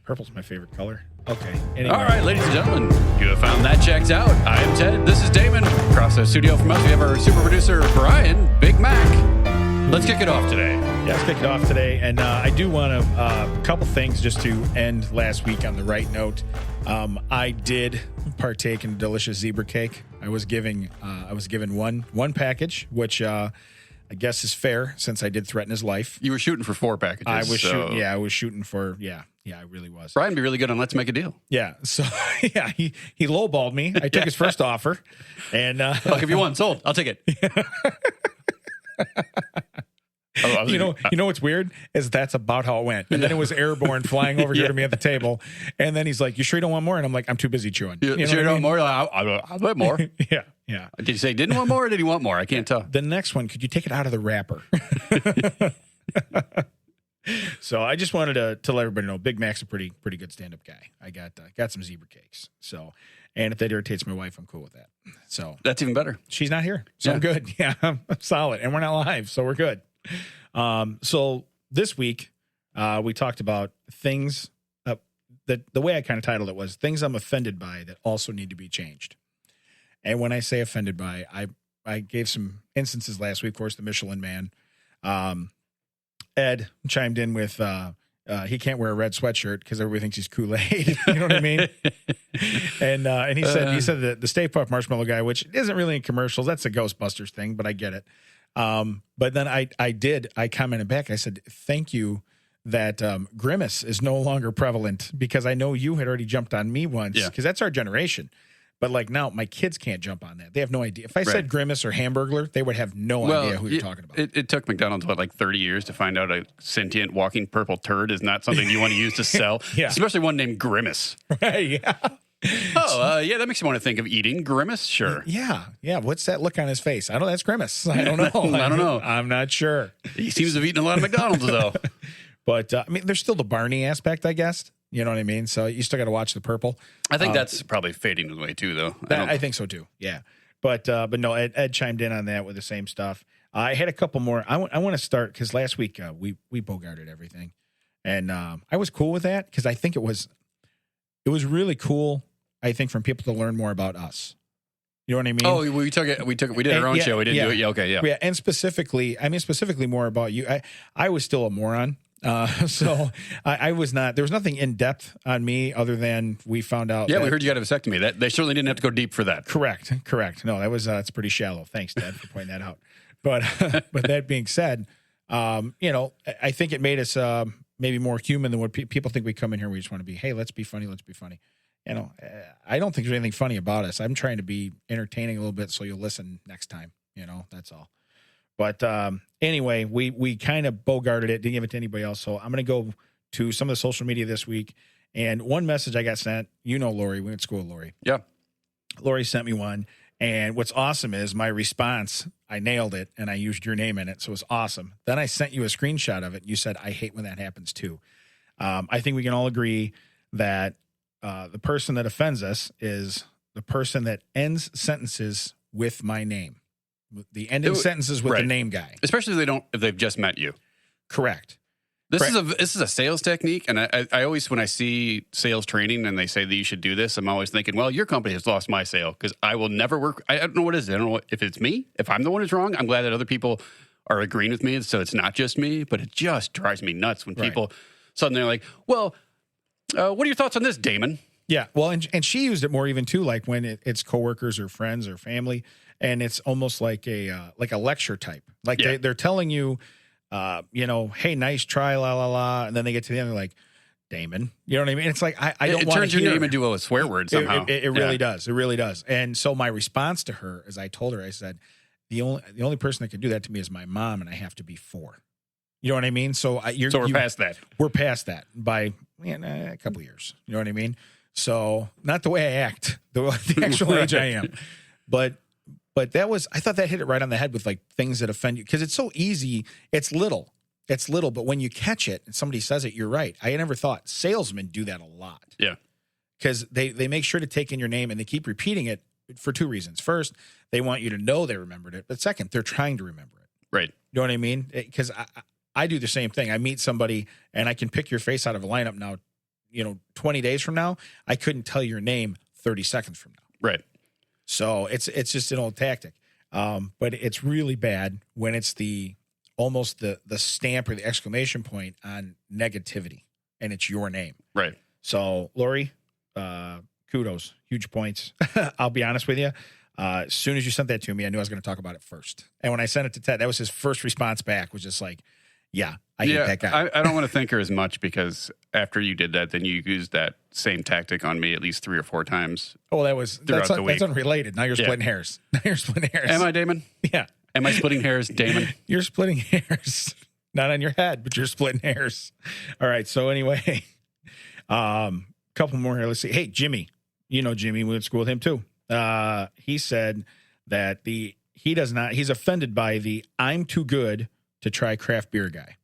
Purple's my favorite color. Okay. Anyway. All right, ladies and gentlemen, you have found That Checks Out. I am Ted. This is Damon. Across the studio from us, we have our super producer, Brian, Big Mac. Let's kick it off today. Yeah, let's kick it off today. And I do want to, a couple things just to end last week on the right note. I did partake in a delicious zebra cake. I was given one package, which I guess is fair since I did threaten his life. You were shooting for 4 packages. I was shooting for, I really was. Brian would be really good on Let's Make a Deal. Yeah. So, he lowballed me. I took his first offer. And I'll give you one. Sold. I'll take it. You know what's weird is that's about how it went. And then it was airborne flying over here to me at the table. And then he's like, "You sure you don't want more?" And I'm like, "I'm too busy chewing." You sure you don't want more? I'll bet more. Yeah. Did you say didn't want more or did he want more? I can't tell. The next one, could you take it out of the wrapper? So I just wanted to let everybody know Big Mac's a pretty good stand-up guy. I got some zebra cakes. So, and if that irritates my wife, I'm cool with that. So that's even better. She's not here. So I'm good. Yeah, I'm solid. And we're not live, so we're good. So this week, we talked about things that the way I kind of titled it was things I'm offended by that also need to be changed. And when I say offended by, I gave some instances last week. Of course, the Michelin Man, Ed chimed in with, he can't wear a red sweatshirt because everybody thinks he's Kool-Aid. You know what I mean? And he said that the Stay Puft Marshmallow Guy, which isn't really in commercials, that's a Ghostbusters thing, but I get it. But then I commented back. I said, thank you that Grimace is no longer prevalent because I know you had already jumped on me once because that's our generation. But like now, my kids can't jump on that. They have no idea. If I said Grimace or Hamburglar, they would have no idea who you're talking about. It took McDonald's, 30 years to find out a sentient walking purple turd is not something you want to use to sell, especially one named Grimace. Right, yeah. That makes you want to think of eating Grimace, sure. Yeah. What's that look on his face? I don't know. That's Grimace. I don't know. I don't know. I'm not sure. He seems to have eaten a lot of McDonald's, though. But, there's still the Barney aspect, I guess. You know what I mean? So you still got to watch the purple. I think that's probably fading away, too, though. I think so, too. Yeah. But no, Ed chimed in on that with the same stuff. I had a couple more. I want to start because last week we bogarted everything. And I was cool with that because I think it was really cool, I think, from people to learn more about us. You know what I mean? Oh, we did our own show. We didn't do it. Yeah, okay, yeah. Yeah, and specifically more about you. I was still a moron. So I was not, there was nothing in depth on me other than we found out. Yeah, we heard you got a vasectomy. That they certainly didn't have to go deep for that. Correct. No, that was, it's pretty shallow. Thanks, Dad, for pointing that out. But that being said, I think it made us, maybe more human than what people think we come in here. We just want to be, hey, let's be funny. I don't think there's anything funny about us. I'm trying to be entertaining a little bit so you'll listen next time. That's all. But anyway, we kind of bogarted it, didn't give it to anybody else. So I'm going to go to some of the social media this week. And one message I got sent, Lori, we went to school with Lori. Yeah. Lori sent me one. And what's awesome is my response, I nailed it and I used your name in it. So it was awesome. Then I sent you a screenshot of it. You said, I hate when that happens too. I think we can all agree that the person that offends us is the person that ends sentences with my name. The ending sentences with the name guy. Especially if they've just met you. Correct. This is a sales technique. And I always, when I see sales training and they say that you should do this, I'm always thinking, well, your company has lost my sale because I will never work. I don't know what it is. I don't know if it's me. If I'm the one who's wrong, I'm glad that other people are agreeing with me. So it's not just me, but it just drives me nuts when people suddenly are like, well, what are your thoughts on this, Damon? Yeah. Well, and she used it more even too, like when it's coworkers or friends or family. And it's almost like a lecture type. Like they're telling you, hey, nice try, la, la, la. And then they get to the end, they're like, Damon. You know what I mean? It's like, I don't want to turns your name into a swear word somehow. It really does. It really does. And so my response to her is I told her, I said, the only person that can do that to me is my mom, and I have to be 4. You know what I mean? So we're past that. We're past that by a couple of years. You know what I mean? So not the way I act, the actual age I am. But that was, I thought that hit it right on the head with like things that offend you. Because it's so easy. It's little. But when you catch it and somebody says it, you're right. I never thought salesmen do that a lot. Yeah. Because they make sure to take in your name and they keep repeating it for 2 reasons. First, they want you to know they remembered it. But second, they're trying to remember it. Right. You know what I mean? Because I do the same thing. I meet somebody and I can pick your face out of a lineup now 20 days from now, I couldn't tell your name 30 seconds from now. Right. So it's just an old tactic. But it's really bad when it's almost the stamp or the exclamation point on negativity, and it's your name. Right. So Lori, kudos, huge points. I'll be honest with you. As soon as you sent that to me, I knew I was going to talk about it first. And when I sent it to Ted, that was his first response back, was just like, yeah, I hate that guy. I don't want to thank her as much, because after you did that, then you used that same tactic on me at least 3 or 4 times. Oh, that's unrelated. Now you're splitting hairs. Am I, Damon? Yeah. Am I splitting hairs, Damon? You're splitting hairs. Not on your head, but you're splitting hairs. All right. So anyway, couple more here. Let's see. Hey, Jimmy. Jimmy, we went to school with him too. He said that he's offended by the "I'm too good to try craft beer" guy.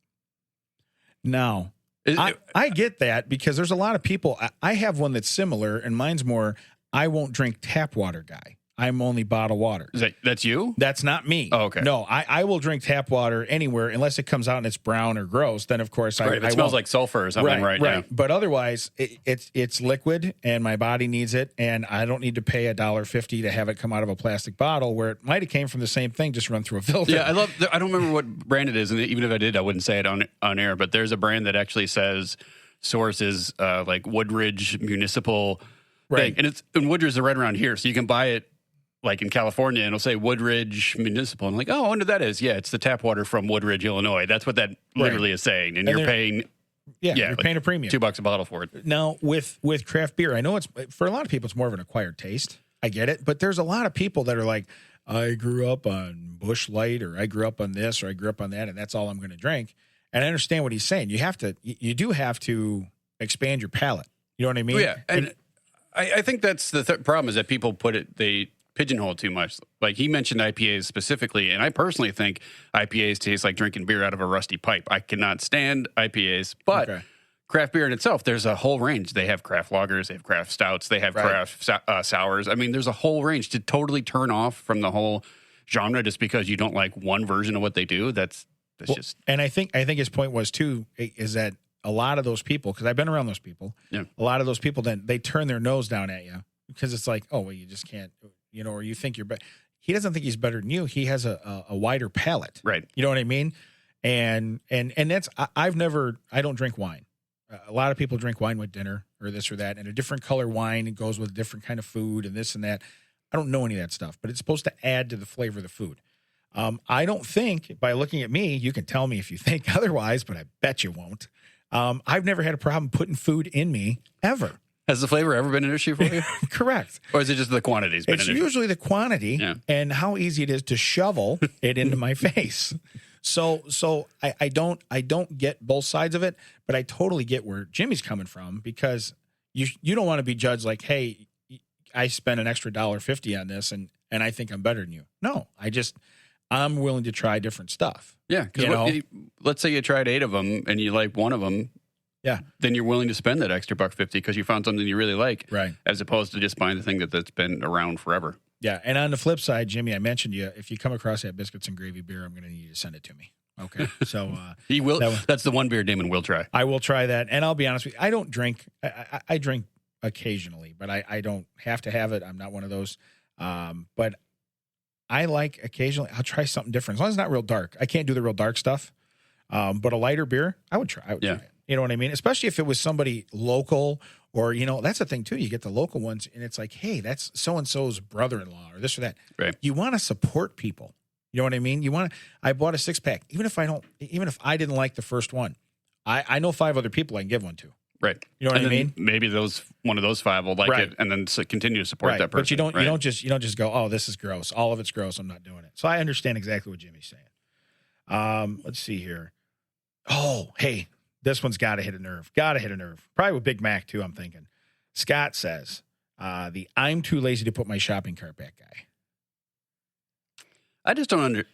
Now, I get that, because there's a lot of people. I have one that's similar, and mine's more, I won't drink tap water guy. I'm only bottled water. That's you? That's not me. Oh, okay. No, I will drink tap water anywhere unless it comes out and it's brown or gross. Then of course if it smells like sulfur or something, right? Yeah. But otherwise, it's liquid, and my body needs it, and I don't need to pay $1.50 to have it come out of a plastic bottle where it might have came from the same thing, just run through a filter. Yeah, I don't remember what brand it is, and even if I did, I wouldn't say it on air. But there's a brand that actually says source is like Woodridge Municipal, thing. And Woodridge is right around here, so you can buy it. Like in California, and it'll say Woodridge Municipal. I'm like, oh, I wonder what that is. Yeah, it's the tap water from Woodridge, Illinois. That's what that literally is saying. And you're paying, you're paying a premium, $2 a bottle for it. Now with craft beer, I know it's, for a lot of people, it's more of an acquired taste. I get it, but there's a lot of people that are like, I grew up on Busch Light, or I grew up on this, or I grew up on that, and that's all I'm going to drink. And I understand what he's saying. You do have to expand your palate. You know what I mean? Oh, yeah, and I think that's the problem, is that people they pigeonhole too much. Like he mentioned IPAs specifically, and I personally think IPAs taste like drinking beer out of a rusty pipe. I cannot stand IPAs, but craft beer in itself, there's a whole range. They have craft lagers, they have craft stouts, they have craft sours. I mean, there's a whole range. To totally turn off from the whole genre just because you don't like one version of what they do, that's just. And I think his point was too, is that a lot of those people, because I've been around those people, a lot of those people, then they turn their nose down at you, because it's like, oh, well, you just can't, or you think you're better. He doesn't think he's better than you. He has a wider palate. Right. You know what I mean? And that's, I don't drink wine. A lot of people drink wine with dinner or this or that, and a different color wine, it goes with a different kind of food and this and that. I don't know any of that stuff, but it's supposed to add to the flavor of the food. I don't think, by looking at me, you can tell me if you think otherwise, but I bet you won't. I've never had a problem putting food in me, ever. Has the flavor ever been an issue for you? Correct. Or is it just the quantity's been an issue? It's usually the quantity and how easy it is to shovel it into my face. So I don't get both sides of it, but I totally get where Jimmy's coming from, because you don't want to be judged like, hey, I spent an extra $1.50 on this and I think I'm better than you. No, I'm willing to try different stuff. Yeah, because let's say you tried 8 of them and you like one of them. Yeah. Then you're willing to spend that extra $1.50 because you found something you really like. Right. As opposed to just buying the thing that's been around forever. Yeah. And on the flip side, Jimmy, I mentioned if you come across that biscuits and gravy beer, I'm going to need you to send it to me. Okay. So he will. That's the one beer Damon will try. I will try that. And I'll be honest with you, I don't drink. I drink occasionally, but I don't have to have it. I'm not one of those. But I like occasionally, I'll try something different. As long as it's not real dark. I can't do the real dark stuff. But a lighter beer, I would try it. You know what I mean? Especially if it was somebody local, or, that's the thing too. You get the local ones and it's like, hey, that's so-and-so's brother-in-law or this or that. Right. You want to support people. You know what I mean? I bought a 6-pack, even if I didn't like the first one, I know 5 other people I can give one to. Right. You know what I mean? Maybe one of those 5 will like it and then continue to support that person. But you don't just go, oh, this is gross. All of it's gross. I'm not doing it. So I understand exactly what Jimmy's saying. Let's see here. Oh, hey. This one's got to hit a nerve. Probably with Big Mac, too, I'm thinking. Scott says, I'm too lazy to put my shopping cart back guy. I just don't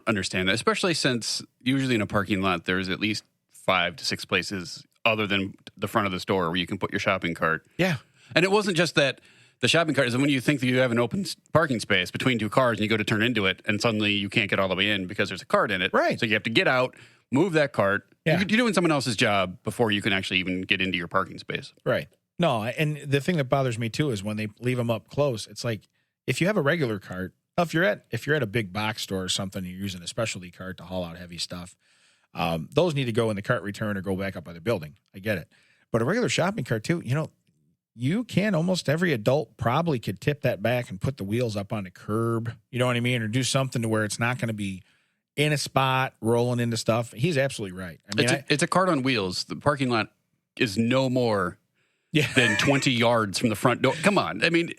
understand that, especially since usually in a parking lot, there's at least 5 to 6 places other than the front of the store where you can put your shopping cart. Yeah. And it wasn't just that The shopping cart is when you think that you have an open parking space between two cars and you go to turn into it, and suddenly you can't get all the way in because there's a cart in it. Right. So you have to get out, move that cart. Yeah. You're doing someone else's job before you can actually even get into your parking space. Right. No, and the thing that bothers me too is when they leave them up close. It's like if you have a regular cart, if you're at a big box store or something, you're using a specialty cart to haul out heavy stuff. Those need to go in the cart return or go back up by the building. I get it. But a regular shopping cart too, you can almost every adult probably could tip that back and put the wheels up on the curb. You know what I mean? Or do something to where it's not going to be in a spot rolling into stuff. He's absolutely right. I mean, it's a cart on wheels. The parking lot is no more than 20 yards from the front door. Come on. I mean,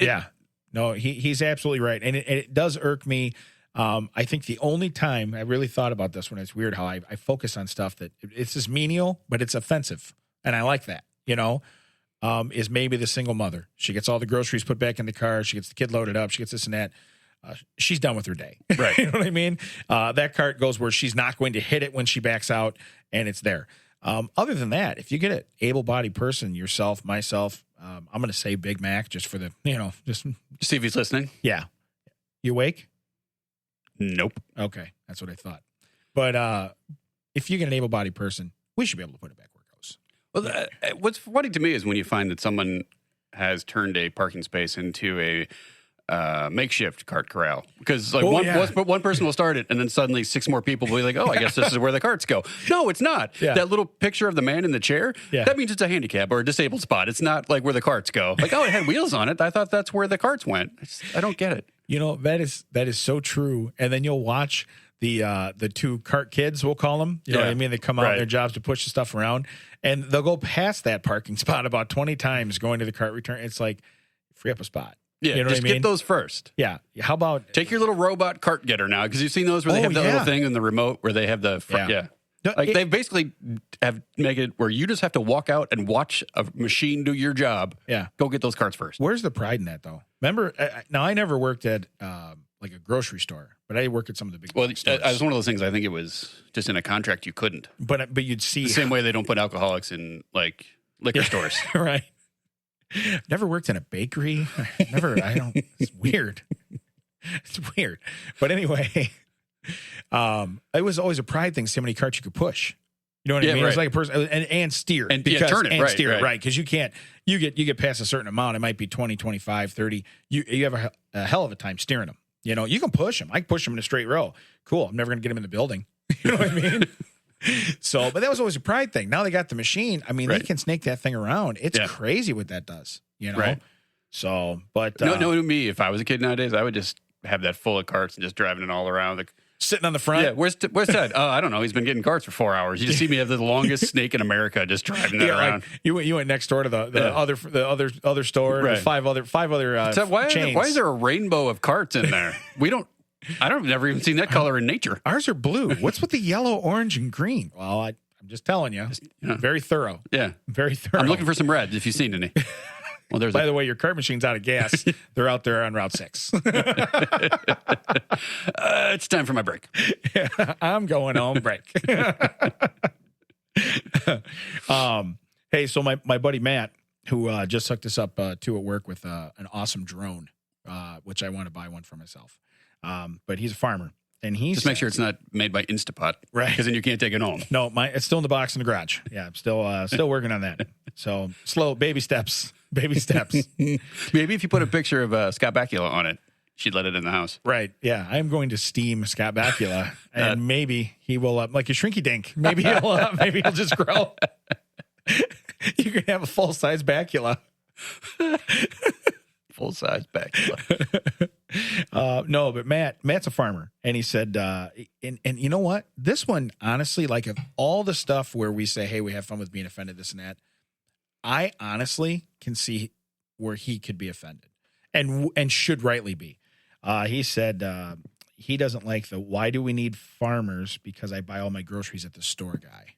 no, he's absolutely right. And it does irk me. I think the only time I really thought about this when it's weird how I focus on stuff that it's just menial, but it's offensive. And I like that, is maybe the single mother. She gets all the groceries put back in the car. She gets the kid loaded up. She gets this and that. She's done with her day. Right. You know what I mean? That cart goes where she's not going to hit it when she backs out, and it's there. Other than that, if you get an able-bodied person, yourself, myself, I'm going to say Big Mac just for the, just see if he's listening. Yeah. You awake? Nope. Okay. That's what I thought. But if you get an able-bodied person, we should be able to put it back where it goes. Well, what's funny to me is when you find that someone has turned a parking space into a makeshift cart corral, because one person will start it and then suddenly 6 more people will be like, oh, I guess this is where the carts go. No, it's not. Yeah. That little picture of the man in the chair, that means it's a handicap or a disabled spot. It's not like where the carts go. Like, oh, it had wheels on it. I thought that's where the carts went. I don't get it. That is so true. And then you'll watch the 2 cart kids, we'll call them. You know what I mean? They come out in their jobs to push the stuff around, and they'll go past that parking spot about 20 times going to the cart return. It's like, free up a spot. Yeah, you know just what I mean? get those first. Yeah. How about take your little robot cart getter now? Because you've seen those where they have that little thing in the remote where they have the they basically have make it where you just have to walk out and watch a machine do your job. Yeah, go get those carts first. Where's the pride in that though? Remember, now I never worked at like a grocery store, but I worked at some of the big. Well, stores. it was one of those things. I think it was just in a contract you couldn't. But you'd see the same way they don't put alcoholics in like liquor stores, right? Never worked in a bakery. It's weird. It's weird. But anyway, it was always a pride thing, see how many carts you could push. You know what I mean? Right. It was like a person and steer. And turn it, right. Because you can't, you get past a certain amount. It might be 20, 25, 30. You have a hell of a time steering them. You can push them. I can push them in a straight row. Cool. I'm never going to get them in the building. You know what I mean? So, but that was always a pride thing. Now they got the machine. I mean, they can snake that thing around. It's crazy what that does, Right. So, but no, me, if I was a kid nowadays, I would just have that full of carts and just driving it all around. Sitting on the front. Yeah. Where's Ted? I don't know. He's been getting carts for 4 hours. You just see me have the longest snake in America just driving that around. Like you went next door to the other store. Right. Five other so chains. Why is there a rainbow of carts in there? I've never even seen that color in nature. Ours are blue. What's with the yellow, orange, and green? Well, I'm just telling you. Very thorough. Yeah. Very thorough. I'm looking for some reds if you've seen any. Well, By the way, your cart machine's out of gas. They're out there on Route 6. It's time for my break. I'm going home. Break. Hey, so my buddy Matt, who just hooked us up too at work with an awesome drone, which I want to buy one for myself. But he's a farmer, and just make sure it's not made by Instapot, right? Because then you can't take it home. No, it's still in the box in the garage. Yeah, I'm still working on that. So slow, baby steps. Baby steps. Maybe if you put a picture of Scott Bakula on it, she'd let it in the house. Right. Yeah. I'm going to steam Scott Bakula, and maybe he will, like a shrinky dink. Maybe he'll just grow. You can have a full-size Bakula. Full-size Bakula. No, but Matt's a farmer, and he said, and you know what? This one, honestly, like of all the stuff where we say, hey, we have fun with being offended, this and that, I honestly can see where he could be offended and should rightly be. He said he doesn't like why do we need farmers because I buy all my groceries at the store guy.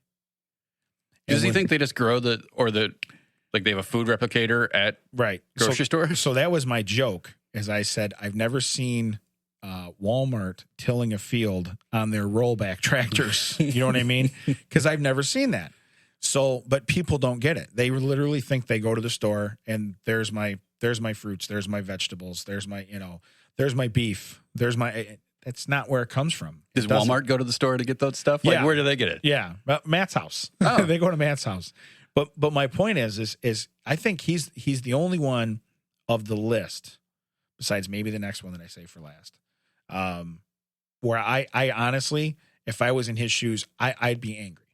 Does he think they just grow like they have a food replicator at grocery store? So that was my joke, as I said, I've never seen Walmart tilling a field on their rollback tractors. You know what I mean? Because I've never seen that. So, but people don't get it. They literally think they go to the store and there's my there's my fruits, there's my vegetables, there's my, there's my beef, there's my. That's not where it comes from. Does Walmart go to the store to get that stuff? Like, where do they get it? Yeah, Matt's house. Oh. They go to Matt's house. But my point is I think he's the only one of the list, besides maybe the next one that I say for last, where I honestly, if I was in his shoes, I'd be angry.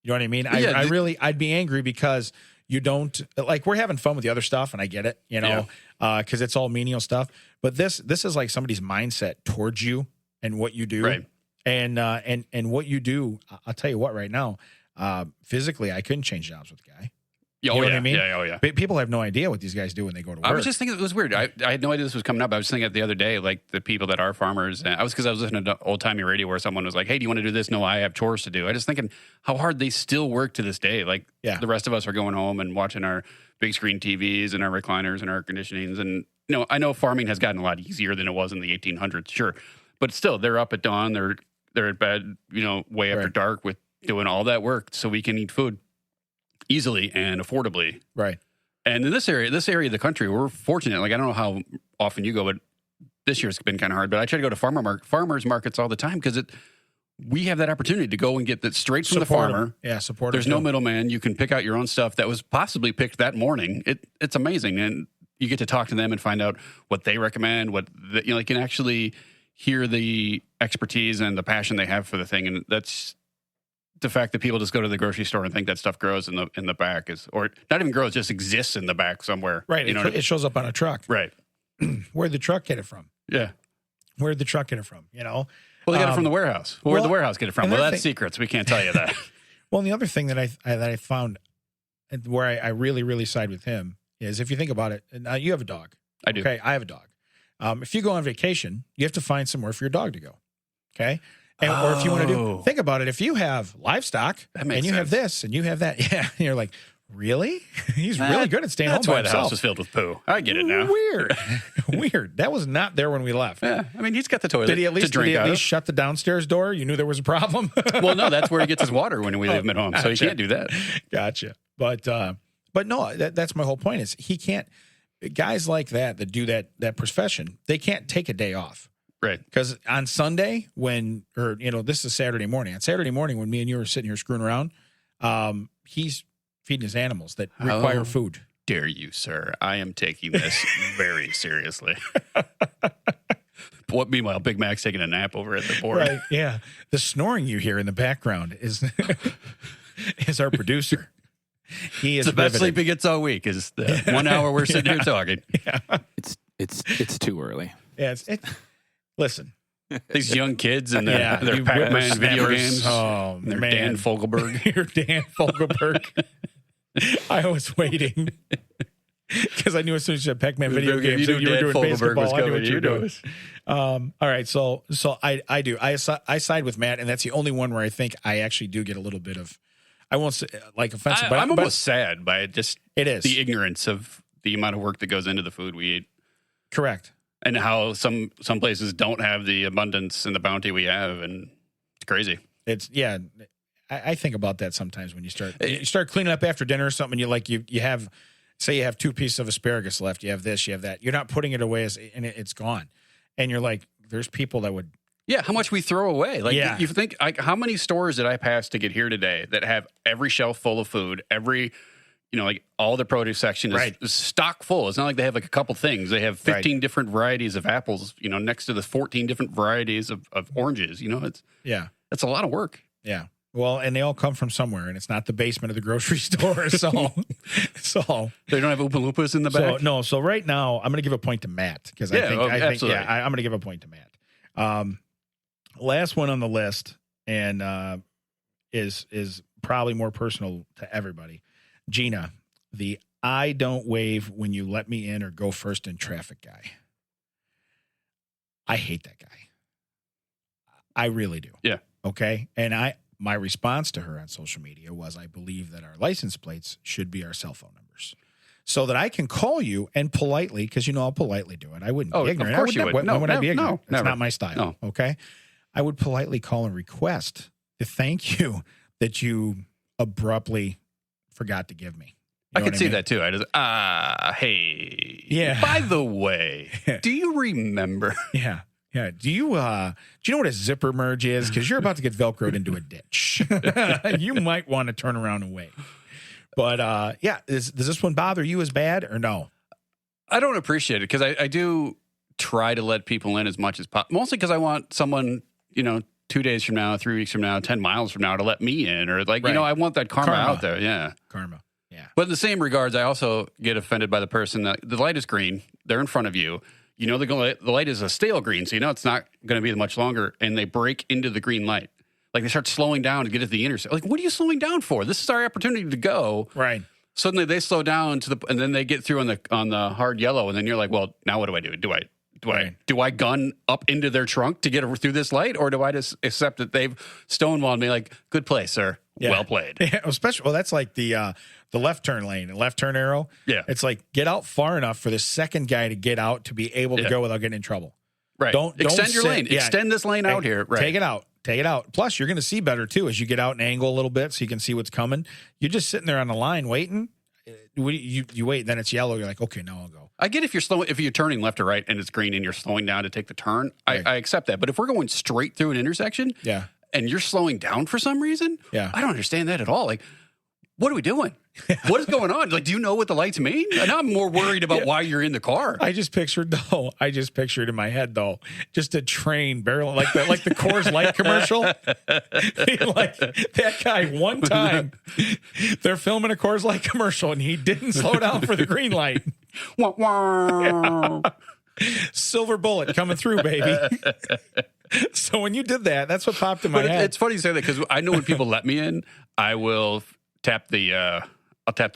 You know what I mean? I'd be angry because you don't, like, we're having fun with the other stuff, and I get it, because it's all menial stuff. But this is like somebody's mindset towards you and what you do, right? And what you do. I'll tell you what, right now, physically, I couldn't change jobs with the guy. You know what I mean? Yeah, oh yeah. People have no idea what these guys do when they go to work. I was just thinking it was weird. I had no idea this was coming up. I was thinking it the other day, like the people that are farmers. And I was listening to old timey radio where someone was like, "Hey, do you want to do this?" No, I have chores to do. I just thinking how hard they still work to this day. Like the rest of us are going home and watching our big screen TVs and our recliners and our air conditionings. And I know farming has gotten a lot easier than it was in the 1800s, sure, but still, they're up at dawn. They're at bed, way after dark with doing all that work so we can eat food easily and affordably. Right. And in this area of the country, we're fortunate. Like, I don't know how often you go, but this year's been kind of hard. But I try to go to farmers markets all the time because we have that opportunity to go and get that straight from the farmer. Yeah, support. There's no middleman. You can pick out your own stuff that was possibly picked that morning. It's amazing. And you get to talk to them and find out what they recommend, you can actually hear the expertise and the passion they have for the thing. And that's the fact that people just go to the grocery store and think that stuff grows in the back or not even grows, just exists in the back somewhere. Right. It shows up on a truck. Right. Where'd the truck get it from? Yeah. Where'd the truck get it from? Well, they got it from the warehouse. Where'd the warehouse get it from? Well, that's secrets. We can't tell you that. Well, and the other thing that I found where I really, really side with him is if you think about it, now you have a dog. I do. Okay. I have a dog. If you go on vacation, you have to find somewhere for your dog to go. Okay. Or if you want to think about it, if you have livestock and you have this and you have that, and you're like, really? He's really good at staying home by himself. That's why the house was filled with poo. I get it now. Weird. That was not there when we left. Yeah, I mean, he's got the toilet. Did he at least shut the downstairs door? You knew there was a problem. Well, no, that's where he gets his water when we leave him at home, so he can't do that. Gotcha. But no, that's my whole point. Is he can't. Guys like that do that profession, they can't take a day off. Right. Because on Sunday this is Saturday morning. On Saturday morning when me and you were sitting here screwing around, he's feeding his animals that require food. Dare you, sir? I am taking this very seriously. Meanwhile, Big Mac's taking a nap over at the board. Right, yeah. The snoring you hear in the background is our producer. He is it's the best sleep he gets all week is the 1 hour we're sitting here talking. Yeah. It's too early. Yeah, listen. These young kids and their Pac-Man video games. Oh, their man. Dan Fogelberg. Your Dan Fogelberg. I was waiting because I knew as soon as you said Pac-Man video games, you were doing basketball. I knew what you were doing. All right, so I do. I side with Matt, and that's the only one where I think I actually do get a little bit of, I won't say like offensive, but I'm almost sad by it. Just it is the ignorance of the amount of work that goes into the food we eat. Correct. And how some places don't have the abundance and the bounty we have, and it's crazy. I think about that sometimes when you start cleaning up after dinner or something. You have 2 pieces of asparagus left. You have this, you have that. You're not putting it away and it's gone. And you're like, there's people that would. Yeah, how much we throw away. You think how many stores did I pass to get here today that have every shelf full of food, every. All the produce section is stock full. It's not like they have a couple things. They have 15 different varieties of apples, next to the 14 different varieties of oranges. It's a lot of work. Yeah. Well, and they all come from somewhere, and it's not the basement of the grocery store. So they don't have Oompa Loompas in the back. So right now I'm going to give a point to Matt because I think I'm going to give a point to Matt. Last one on the list, and is probably more personal to everybody. Gina, the I don't wave when you let me in or go first in traffic guy. I hate that guy. I really do. Yeah. Okay. And my response to her on social media was, I believe that our license plates should be our cell phone numbers so that I can call you and politely, because I'll politely do it. I wouldn't be ignorant. Of course you would. When would I be ignorant? No, that's not my style. No. Okay. I would politely call and request the thank you that you abruptly forgot to give me. I could see that too. I just, hey. Yeah. By the way, do you remember? Yeah. Yeah. Do you know what a zipper merge is? Because you're about to get Velcroed into a ditch. You might want to turn around and wait. But yeah, does this one bother you as bad or no? I don't appreciate it because I do try to let people in as much as possible. Mostly because I want someone, 2 days from now, 3 weeks from now, 10 miles from now to let me in, or like, I want that karma out there. Yeah. Karma. Yeah. But in the same regards, I also get offended by the person that the light is green. They're in front of you. The light is a stale green, so it's not going to be much longer, and they break into the green light. Like they start slowing down to get to the intersection. Like, what are you slowing down for? This is our opportunity to go. Right. Suddenly they slow down and then they get through on the hard yellow, and then you're like, well, now what do I do? Do I gun up into their trunk to get through this light, or do I just accept that they've stonewalled me? Like, good play, sir. Yeah. Well played. Yeah, that's like the left turn lane, the left turn arrow. Yeah. It's like get out far enough for the second guy to get out to be able to go without getting in trouble. Right. Don't extend your lane. Yeah. Extend this lane out here. Right. Take it out. Plus, you're going to see better too as you get out and angle a little bit so you can see what's coming. You're just sitting there on the line waiting. You wait, then it's yellow. You're like, okay, now I'll go. I get if you're turning left or right and it's green and you're slowing down to take the turn. Right. I accept that. But if we're going straight through an intersection, and you're slowing down for some reason, I don't understand that at all. Like, what are we doing? What is going on? Like, do you know what the lights mean? And I'm more worried about why you're in the car. I just pictured in my head though, just a train barreling like the Coors Light commercial. Like that guy one time, they're filming a Coors Light commercial and he didn't slow down for the green light. Wah, wah. Silver bullet coming through, baby. So when you did that, that's what popped in my head. It's funny you say that because I know when people let me in, I will tap the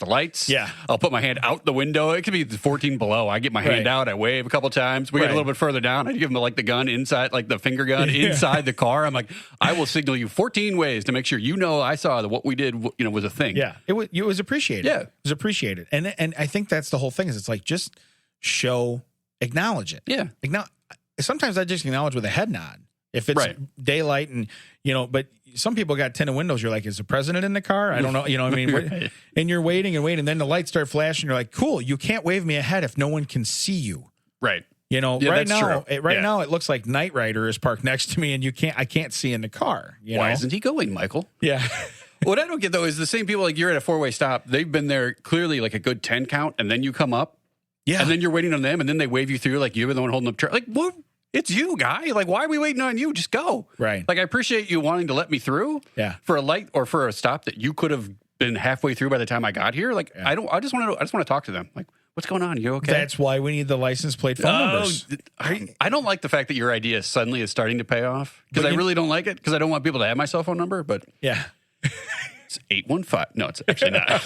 lights. Yeah. I'll put my hand out the window. It could be 14 below. I get my hand out. I wave a couple times. We get a little bit further down. I give them like the gun inside, like the finger gun inside the car. I'm like, I will signal you 14 ways to make sure I saw that what we did, was a thing. Yeah. It was appreciated. Yeah. It was appreciated. And I think that's the whole thing is it's like just acknowledge it. Yeah. Sometimes I just acknowledge with a head nod. If it's daylight and, but some people got tinted windows. You're like, is the president in the car? I don't know. What I mean? Right. And you're waiting and waiting. And then the lights start flashing. You're like, cool. You can't wave me ahead if no one can see you. Right. Right now, now it looks like Knight Rider is parked next to me and I can't see in the car. Why isn't he going, Michael? Yeah. What I don't get though is the same people, like you're at a 4-way stop. They've been there clearly like a good 10 count. And then you come up. Yeah. And then you're waiting on them. And then they wave you through like you're the one holding up. Like, what? It's you, guy. Like, why are we waiting on you? Just go. Right. Like, I appreciate you wanting to let me through. Yeah. For a light or for a stop that you could have been halfway through by the time I got here. Like, I just want to talk to them. Like, what's going on? You okay? That's why we need the license plate phone numbers. I don't like the fact that your idea suddenly is starting to pay off because I really don't like it because I don't want people to have my cell phone number. But yeah, it's 815. No, it's actually not.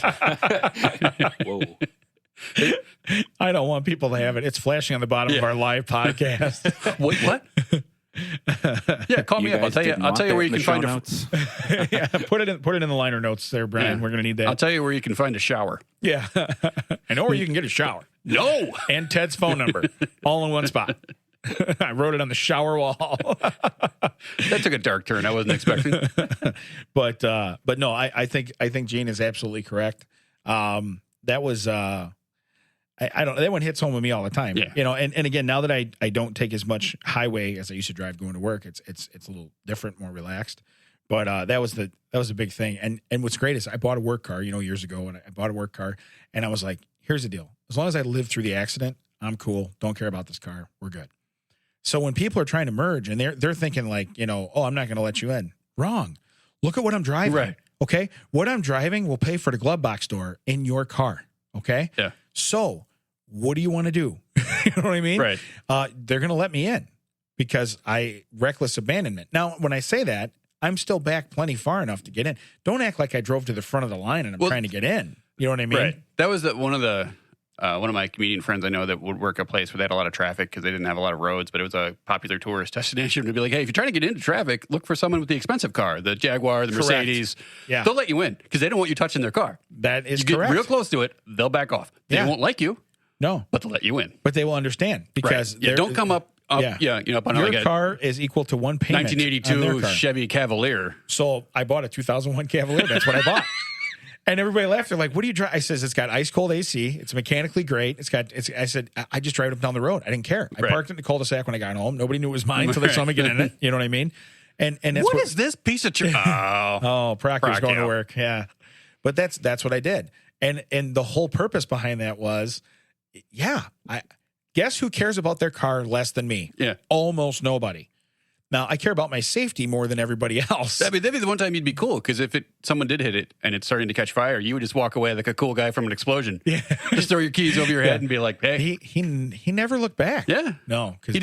Whoa. I don't want people to have it. It's flashing on the bottom of our live podcast. Wait, what? Yeah, call me up. I'll tell you where you can find a yeah, put it in the liner notes there, Brian. Yeah. We're gonna need that. I'll tell you where you can find a shower. Yeah. I know where you can get a shower. No. And Ted's phone number. All in one spot. I wrote it on the shower wall. That took a dark turn I wasn't expecting. But no, I think Gene is absolutely correct. That was I don't know. That one hits home with me all the time. Yeah. And again, now that I don't take as much highway as I used to drive going to work, it's a little different, more relaxed. But that was a big thing. And what's great is I bought a work car, years ago, and I bought a work car, and I was like, here's the deal. As long as I live through the accident, I'm cool. Don't care about this car. We're good. So when people are trying to merge and they're thinking like, oh, I'm not going to let you in. Wrong. Look at what I'm driving. Right. Okay. What I'm driving will pay for the glove box door in your car. Okay. Yeah. So what do you want to do? You know what I mean? Right. They're going to let me in because reckless abandonment. Now, when I say that, I'm still back plenty far enough to get in. Don't act like I drove to the front of the line and I'm trying to get in. You know what I mean? Right. That was one of my comedian friends I know that would work a place where they had a lot of traffic because they didn't have a lot of roads, but it was a popular tourist destination to be like, hey, if you're trying to get into traffic, look for someone with the expensive car, the Jaguar, the Mercedes. Yeah. They'll let you in because they don't want you touching their car. That is you correct. Get real close to it, they'll back off. They won't like you. No. But they'll let you in. But they will understand because don't come up. Up on your car is equal to one payment. 1982 Chevy Cavalier. So I bought a 2001 Cavalier. That's what I bought. And everybody laughed. They're like, what do you drive? I says, it's got ice cold AC. It's mechanically great. I said, I just drive it up down the road. I didn't care. I parked it in the cul-de-sac when I got home. Nobody knew it was mine until they saw me get in it. You know what I mean? And that's what is this piece of Proctor's going to work. Yeah. But that's what I did. And the whole purpose behind that was, guess who cares about their car less than me? Yeah. Almost nobody. Now, I care about my safety more than everybody else. I mean, that'd be the one time you'd be cool, because if someone did hit it and it's starting to catch fire, you would just walk away like a cool guy from an explosion. Yeah. Just throw your keys over your head and be like, hey. He never looked back. Yeah. No, because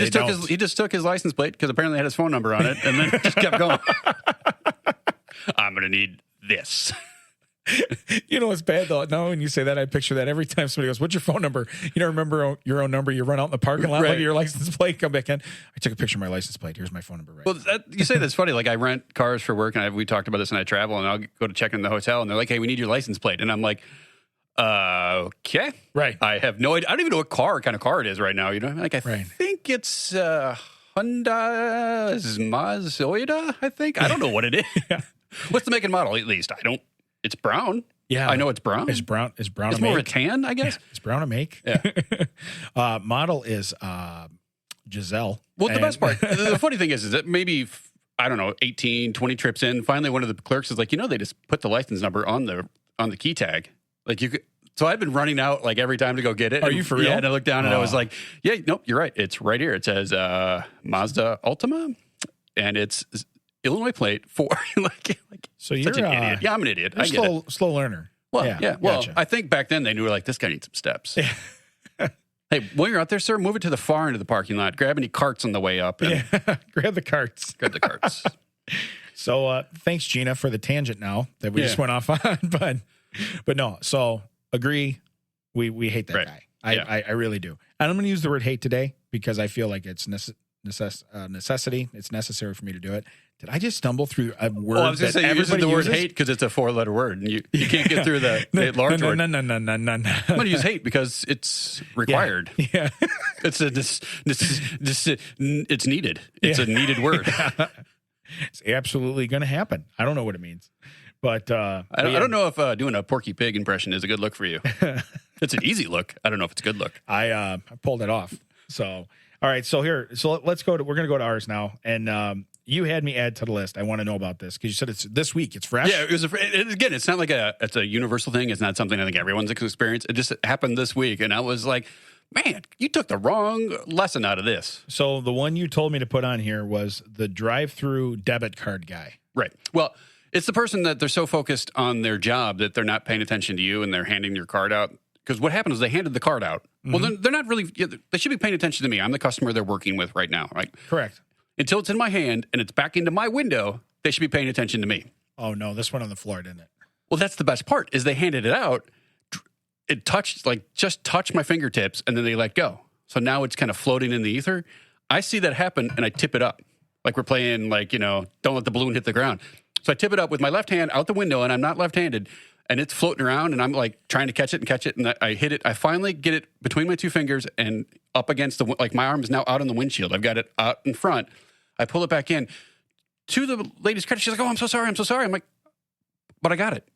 he just took his license plate, because apparently it had his phone number on it, and then just kept going. I'm going to need this. You know what's bad though? No, when you say that, I picture that every time somebody goes, "What's your phone number?" You don't remember your own number. You run out in the parking lot, look at your license plate, come back in. I took a picture of my license plate. Here's my phone number. Right. Well, you say that's funny. Like, I rent cars for work, and we talked about this, and I travel, and I'll go to check in the hotel, and they're like, "Hey, we need your license plate," and I'm like, "Okay, right." I have no idea. I don't even know what kind of car it is right now. You know, like I think it's Hyundai Mazda. I think I don't know what it is. Yeah. What's the make and model? At least I don't. It's brown. Yeah, I know it's brown. It's brown. It's brown. It's more of a tan, I guess. Yeah, it's brown a make. Yeah. Model is Giselle. Well, the best part, the funny thing is that maybe, I don't know, 18, 20 trips in, finally one of the clerks is like, they just put the license number on the key tag. Like you could. So I've been running out like every time to go get it. Are you for real? Yeah, and I looked down and I was like, yeah, nope, you're right. It's right here. It says Mazda Ultima, and it's Illinois plate for like so you're such an idiot. Yeah, I'm an idiot. I get it. Slow learner. Well, yeah. Well, gotcha. I think back then they knew like this guy needs some steps. Yeah. Hey, while you're out there, sir, move it to the far end of the parking lot. Grab any carts on the way up. And grab the carts. Grab the carts. So thanks, Gina, for the tangent now that we just went off on. But no, so agree. We hate that guy. I really do. And I'm going to use the word hate today because I feel like it's necessity. It's necessary for me to do it. Did I just stumble through a word? I was going to say, you're using the word hate because it's a 4-letter word, and you can't get through the large word. No. I'm going to use hate because it's required. Yeah. It's needed. It's a needed word. It's absolutely going to happen. I don't know what it means. But I don't know if doing a Porky Pig impression is a good look for you. It's an easy look. I don't know if it's a good look. I pulled it off. So, all right. So let's go to, we're going to go to ours now. And you had me add to the list. I want to know about this because you said it's this week. It's fresh. Yeah. Again, it's not like it's a universal thing. It's not something I think everyone's experienced. It just happened this week. And I was like, man, you took the wrong lesson out of this. So the one you told me to put on here was the drive-through debit card guy. Right. Well, it's the person that they're so focused on their job that they're not paying attention to you and they're handing your card out. Because what happened is they handed the card out. Mm-hmm. Well, they're not really, they should be paying attention to me. I'm the customer they're working with right now, right? Correct. Until it's in my hand and it's back into my window, they should be paying attention to me. Oh, no, this went on the floor, didn't it? Well, that's the best part is they handed it out. It just touched my fingertips and then they let go. So now it's kind of floating in the ether. I see that happen and I tip it up. Like we're playing don't let the balloon hit the ground. So I tip it up with my left hand out the window and I'm not left-handed and it's floating around and I'm like trying to catch it and I hit it. I finally get it between my two fingers and up against my arm is now out on the windshield. I've got it out in front. I pull it back in. To the lady's credit, she's like, "Oh, I'm so sorry. I'm like, but I got it.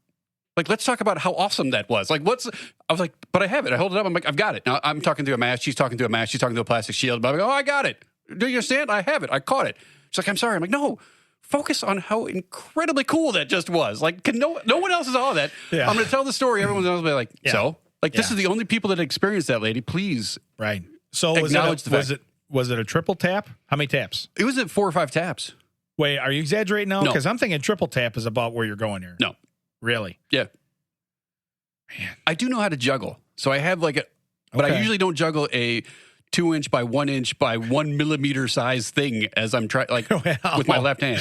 Like, let's talk about how awesome that was. Like, I was like, but I have it. I hold it up. I'm like, I've got it. Now I'm talking through a mask. She's talking through a mask. She's talking through a plastic shield. But I'm like, oh, I got it. Do you understand? I have it. I caught it. She's like, I'm sorry. I'm like, no. Focus on how incredibly cool that just was. Like, no one else saw that. Yeah. I'm going to tell the story. Everyone's going to be like, so? Like, this is the only people that experienced that, lady. Please. Right. So was it a triple tap? How many taps? It was at 4 or 5 taps. Wait, are you exaggerating now? Because I'm thinking triple tap is about where you're going here. No. Really? Yeah. Man. I do know how to juggle. So I have but I usually don't juggle a 2-inch by 1-inch by 1 millimeter size thing as I'm trying, with my left hand.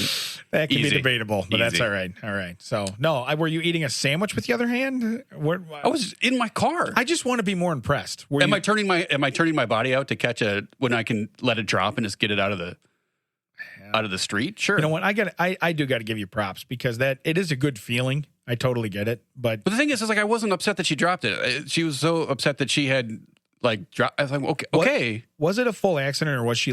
That can be debatable, but that's all right. All right. So, no, were you eating a sandwich with the other hand? I was in my car. I just want to be more impressed. Am I turning my body out to catch when I can let it drop and just get it out of the street? Sure. You know what? I do got to give you props because it is a good feeling. I totally get it, but the thing is I wasn't upset that she dropped it. She was so upset that she had dropped. I was like, okay. Was it a full accident or was she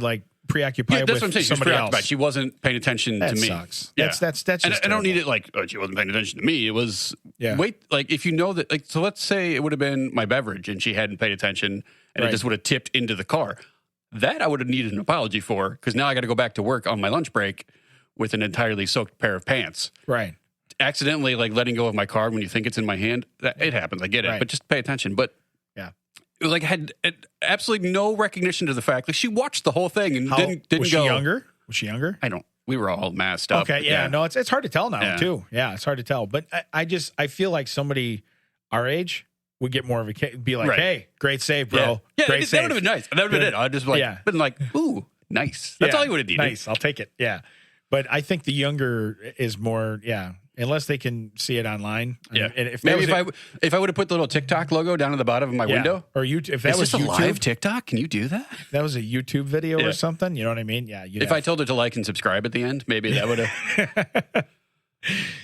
preoccupied that's with what I'm saying. She was somebody preoccupied. else. She wasn't paying attention That to me. sucks. Yeah. That's just and I don't need terrible. it like, oh, she wasn't paying attention to me. It was, Yeah. wait, like if you know that, like, so let's say it would have been my beverage and she hadn't paid attention and Right. it just would have tipped into the car. That I would have needed an apology for because now I got to go back to work on my lunch break with an entirely soaked pair of pants. Right. Accidentally, like letting go of my card when you think it's in my hand, it happens. I get it, Right. but just pay attention. But Yeah. it was like I had absolutely no recognition to the fact that she watched the whole thing and How, didn't was go. she younger? Was she younger? I don't. We were all masked up. Okay. Yeah. No, it's hard to tell now Yeah. too. Yeah. It's hard to tell. But I feel like somebody our age would get more of a be like, Right. hey, great save, bro. Yeah, Great that save. would have been nice. That would have been it. I'd just been like, ooh, nice. That's Yeah, all you would have needed. Nice. I'll take it. Yeah. But I think the younger is more, unless they can see it online. I Yeah. mean, and if Maybe that was if I would have put the little TikTok logo down at the bottom of my window. or you, if that Is was this a YouTube, live TikTok? Can you do that? if that was a YouTube video Yeah. or something, you know what I mean? Yeah. If I told her to like and subscribe at the end, maybe that would have.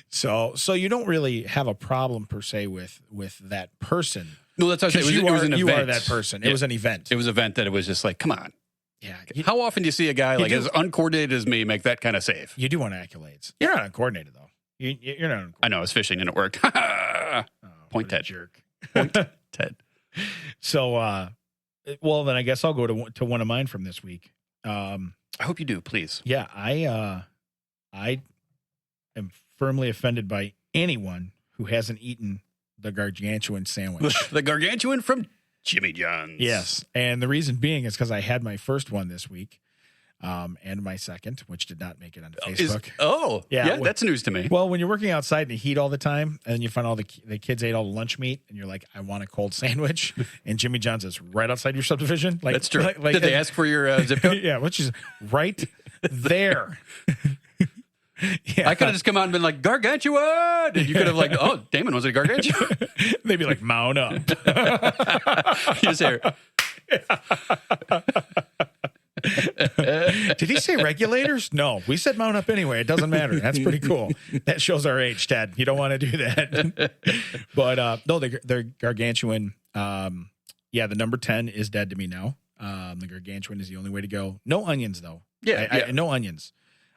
so you don't really have a problem per se with that person. No, that's what I said. Because It was an you event. are that person. It Yeah. was an event. It was an event that it was just like, come on. Yeah. How often do you see a guy like do. as uncoordinated as me make that kind of save? You do want accolades. You're not uncoordinated though. You're not. I know I was fishing and it worked. Oh, Point what a Ted. jerk. Point Ted. So, well, then I guess I'll go to one of mine from this week. I hope you do, please. Yeah, I am firmly offended by anyone who hasn't eaten the gargantuan sandwich. The gargantuan from Jimmy John's. Yes, and the reason being is because I had my first one this week, and my second, which did not make it onto Facebook. Yeah, that's news to me. Well, when you're working outside in the heat all the time, and then you find all the kids ate all the lunch meat, and you're like, I want a cold sandwich, and Jimmy John's is right outside your subdivision. Like That's true. Like, Did they ask for your zip code? yeah, which is right there. Yeah. I could have just come out and been like, gargantuan! And you could have like, oh, Damon, was it a gargantuan? They'd be like, mount up. You just hear, Did he say regulators? No, we said mount up anyway. It doesn't matter. That's pretty cool. That shows our age, Ted. You don't want to do that. But no, they're gargantuan. The number 10 is dead to me now. The gargantuan is the only way to go. No onions though. Yeah. No onions.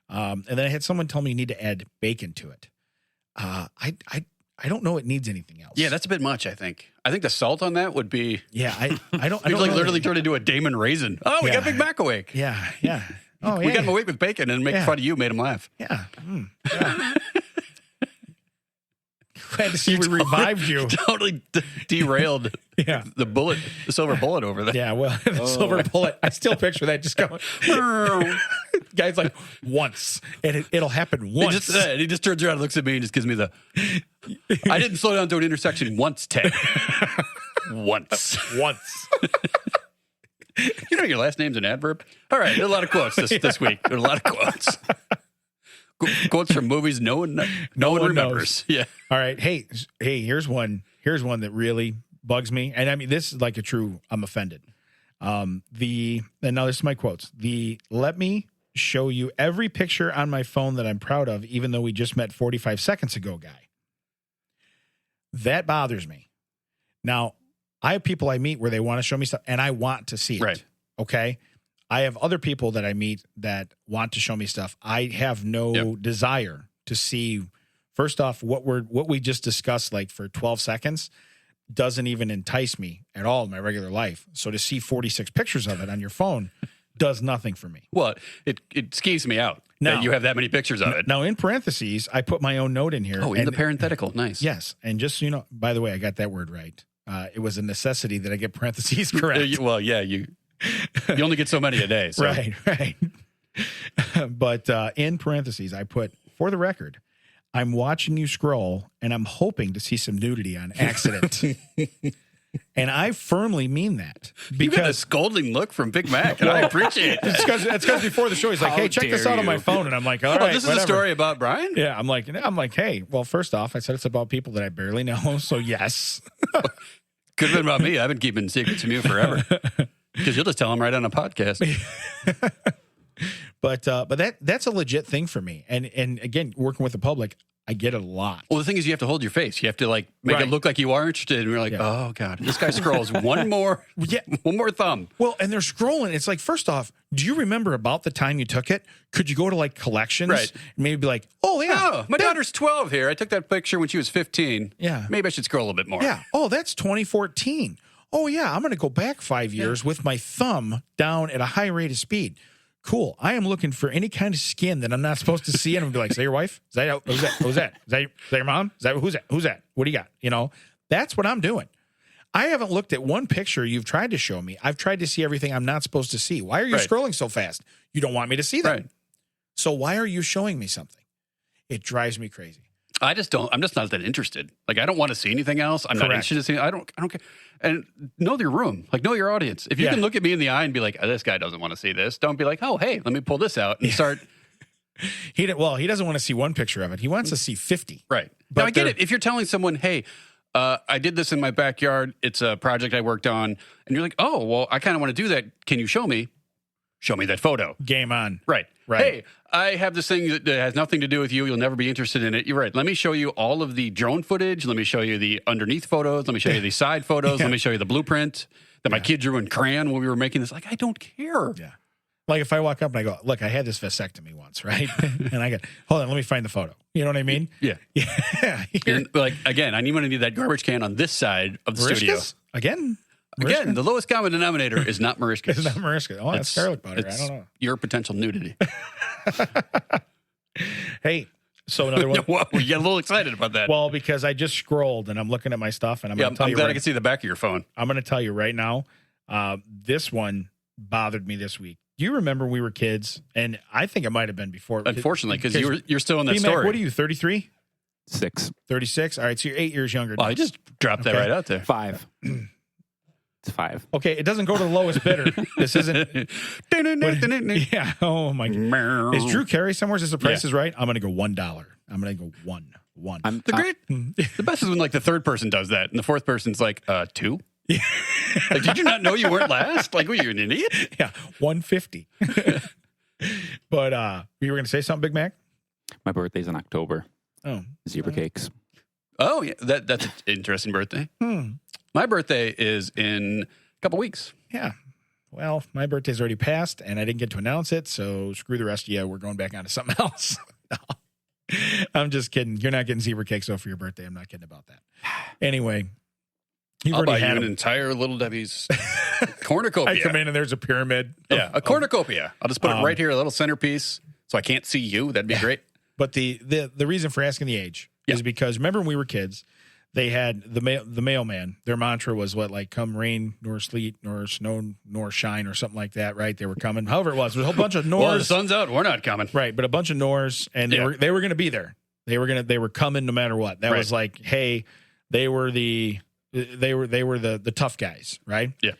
And then I had someone tell me you need to add bacon to it. I don't know it needs anything else. yeah, that's a bit much, I think. I think the salt on that would be, Yeah, I don't we'd like know literally that- trying to do a Damon raisin. Oh, we got Yeah. Big Mac awake. Yeah. Oh, We got him awake with bacon and make Yeah. fun of you, made him laugh. Yeah. Yeah. Glad to see we revived you. Totally derailed Yeah. the silver bullet over there. Yeah, well, the silver bullet. I still picture that just going. Guy's like, once. And it'll happen once. He just turns around and looks at me and just gives me the, I didn't slow down to an intersection once, Ted. Once. Once. You know your last name's an adverb? All right, there are a lot of quotes this week. There are a lot of quotes. Quotes from movies no one remembers. Yeah. All right. Hey, here's one that really bugs me. And I mean, this is like I'm offended. And now this is my quotes. Let me show you every picture on my phone that I'm proud of, even though we just met 45 seconds ago, guy. That bothers me. Now, I have people I meet where they want to show me stuff and I want to see it. Right. Okay. I have other people that I meet that want to show me stuff. I have no desire to see. First off, what we just discussed, like for 12 seconds, doesn't even entice me at all in my regular life. So to see 46 pictures of it on your phone does nothing for me. Well, it skeeves me out No. that you have that many pictures of it. Now, in parentheses, I put my own note in here. Oh, in and- the parenthetical. Nice. Yes, and just so you know, by the way, I got that word right. It was a necessity that I get parentheses correct. Well, yeah, you only get so many a day. So. Right. But in parentheses, I put, for the record, I'm watching you scroll and I'm hoping to see some nudity on accident. And I firmly mean that. You got a scolding look from Big Mac, and I appreciate that. It's because before the show, he's like, How hey, check this dare out on my you. phone. And I'm like, all right, This is whatever. a story about Brian? Yeah, I'm like, hey, well, first off, I said it's about people that I barely know. So yes. Could have been about me. I've been keeping secrets from you forever. Because you'll just tell them right on a podcast. But that's a legit thing for me. And again, working with the public, I get it a lot. Well, the thing is, you have to hold your face. You have to like make Right. it look like you are interested. And we're like, oh God, this guy scrolls one more thumb. Well, and they're scrolling. It's like, first off, do you remember about the time you took it? Could you go to like collections? Right. And maybe be like, oh yeah, Oh, my daughter's 12 here. I took that picture when she was 15. Yeah. Maybe I should scroll a little bit more. yeah. Oh, that's 2014. Oh yeah, I'm going to go back 5 years with my thumb down at a high rate of speed. Cool. I am looking for any kind of skin that I'm not supposed to see, and I'm gonna be like, "Is that your wife? Is that who's that? Who's that? Is that your mom? Is that who's that? Who's that? What do you got?" You know, that's what I'm doing. I haven't looked at one picture you've tried to show me. I've tried to see everything I'm not supposed to see. Why are you Right. scrolling so fast? You don't want me to see that. Right. So why are you showing me something? It drives me crazy. I'm just not that interested. Like, I don't want to see anything else. I'm not Correct. interested in seeing. I don't care. And know your room. Like, know your audience. If you can look at me in the eye and be like, oh, this guy doesn't want to see this. Don't be like, oh, hey, let me pull this out and start. He doesn't want to see one picture of it. He wants to see 50. Right. But Now, I get it. If you're telling someone, hey, I did this in my backyard. It's a project I worked on. And you're like, oh, well, I kind of want to do that. Can you show me? Show me that photo. Game on. Right. Right. Hey, I have this thing that has nothing to do with you. You'll never be interested in it. You're right. Let me show you all of the drone footage. Let me show you the underneath photos. Let me show you the side photos. Let me show you the blueprint that my kid drew in crayon when we were making this. Like, I don't care. Yeah. Like if I walk up and I go, look, I had this vasectomy once, right? And I go, hold on, let me find the photo. You know what I mean? Yeah. Yeah. And like, again, I'm going to need that garbage can on this side of the studio. Marishkas? Again, Again, the lowest common denominator is not Marishkas. it's not Mariska. Oh, that's garlic butter. I It's don't know. your potential nudity. Hey, so another one. Well, we get a little excited about that. Well, because I just scrolled and I'm looking at my stuff, and I'm yeah, going to tell I'm you glad I right, can see the back of your phone. I'm going to tell you right now. This one bothered me this week. Do you remember we were kids? And I think it might have been before. Unfortunately, because you're still in that B-Mac, story. what are you, 33? 6. 36? All right, so you're 8 years younger. Well, I just dropped that Okay. right out there. 5. It's 5. Okay, it doesn't go to the lowest bidder. This isn't. Yeah. Oh my God. Is Drew Carey somewhere? Is this the price is right? I'm going to go $1. I'm going to go one. The best is when like the third person does that and the fourth person's like, 2? Like, did you not know you weren't last? Like, were you an idiot? Yeah, 150. But you were going to say something, Big Mac? My birthday's in October. Oh, Zebra cakes. Oh, yeah. That's an interesting birthday. My birthday is in a couple weeks. yeah. Well, my birthday's already passed, and I didn't get to announce it, so screw the rest of you. We're going back on to something else. No. I'm just kidding. You're not getting zebra cakes though for your birthday. I'm not kidding about that. Anyway, you've I'll buy already you had an them. entire Little Debbie's cornucopia. I come in and there's a pyramid. Yeah, a cornucopia. I'll just put it right here, a little centerpiece, so I can't see you. That'd be great. But the reason for asking the age is because remember when we were kids, they had the mailman. Their mantra was what, like, come rain nor sleet nor snow nor shine or something like that, right? They were coming. However it was a whole bunch of nors. Well, the sun's out. We're not coming. Right, but a bunch of nors, and they were going to be there. They were coming no matter what. That was like, hey, they were the tough guys, right? Yeah.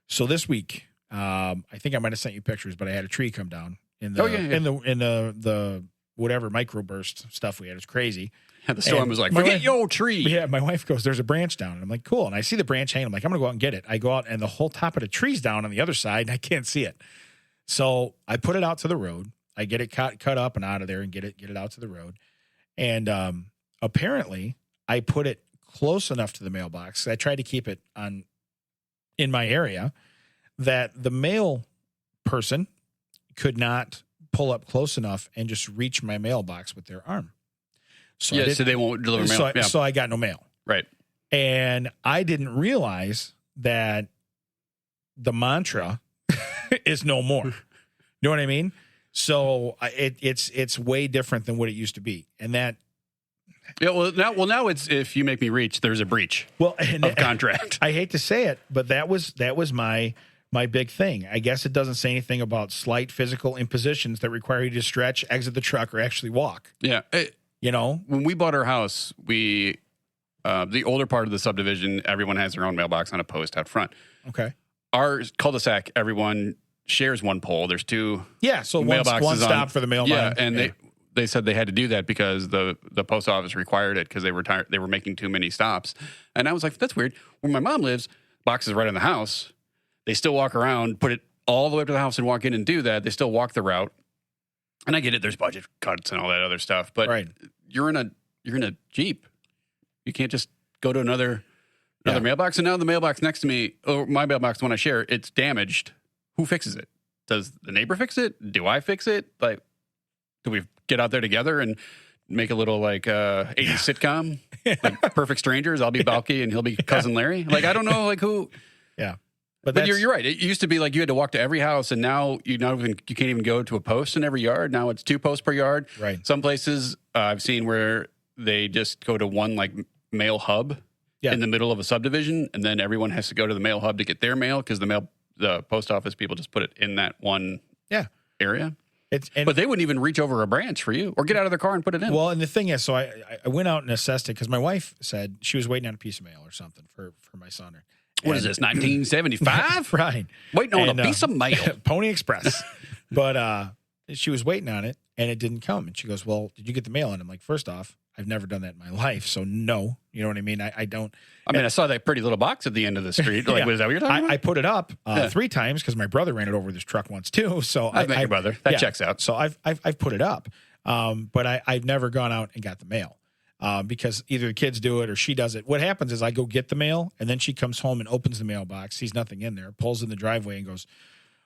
So this week, I think I might have sent you pictures, but I had a tree come down in the whatever microburst stuff we had. It was crazy. The storm And was like, my forget wife- your tree. Yeah, my wife goes, there's a branch down. And I'm like, cool. And I see the branch hanging. I'm like, I'm going to go out and get it. I go out, and the whole top of the tree's down on the other side, and I can't see it. So I put it out to the road. I get it cut up and out of there and get it out to the road. And apparently, I put it close enough to the mailbox. I tried to keep it in my area that the mail person could not pull up close enough and just reach my mailbox with their arm. So So they won't deliver mail. So I got no mail. Right. And I didn't realize that the mantra is no more. You know what I mean? So it's way different than what it used to be. And that. Yeah. Well, now it's if you make me reach, there's a breach of contract. I hate to say it, but that was my big thing. I guess it doesn't say anything about slight physical impositions that require you to stretch, exit the truck, or actually walk. Yeah. You know, When we bought our house, the older part of the subdivision, everyone has their own mailbox on a post out front. okay. Our cul-de-sac, everyone shares one pole. There's two. Yeah, so mailboxes one stop on- for the mailman. Yeah, and they said they had to do that because the post office required it because they were making too many stops. And I was like, that's weird. Where my mom lives, box is right in the house. They still walk around, put it all the way up to the house and walk in and do that. They still walk the route. And I get it. There's budget cuts and all that other stuff. But Right. you're in you're in a Jeep. You can't just go to another mailbox. And now the mailbox next to me, or my mailbox, when I share, it's damaged. Who fixes it? Does the neighbor fix it? Do I fix it? Like, do we get out there together and make a little like 80s sitcom? Like Perfect Strangers. I'll be Balky and he'll be Cousin Larry. Like, I don't know, like who. Yeah. But you're right. It used to be like you had to walk to every house, and now you can't even go to a post in every yard. Now it's 2 posts per yard. Right. Some places I've seen where they just go to one like mail hub in the middle of a subdivision, and then everyone has to go to the mail hub to get their mail because the post office people just put it in that one area. But they wouldn't even reach over a branch for you or get out of their car and put it in. Well, and the thing is, so I went out and assessed it because my wife said she was waiting on a piece of mail or something for my son. What is this, 1975? Right. Waiting on a piece of mail. Pony Express. But she was waiting on it, and it didn't come. And she goes, well, did you get the mail? And I'm like, first off, I've never done that in my life, so no. You know what I mean? I don't. I mean, I saw that pretty little box at the end of the street. Like, was that what you're talking about? I put it up 3 times because my brother ran it over with his truck once, too. So I've met your brother. That checks out. So I've put it up. But I've never gone out and got the mail. Because either the kids do it or she does it. What happens is I go get the mail, and then she comes home and opens the mailbox, sees nothing in there, pulls in the driveway and goes,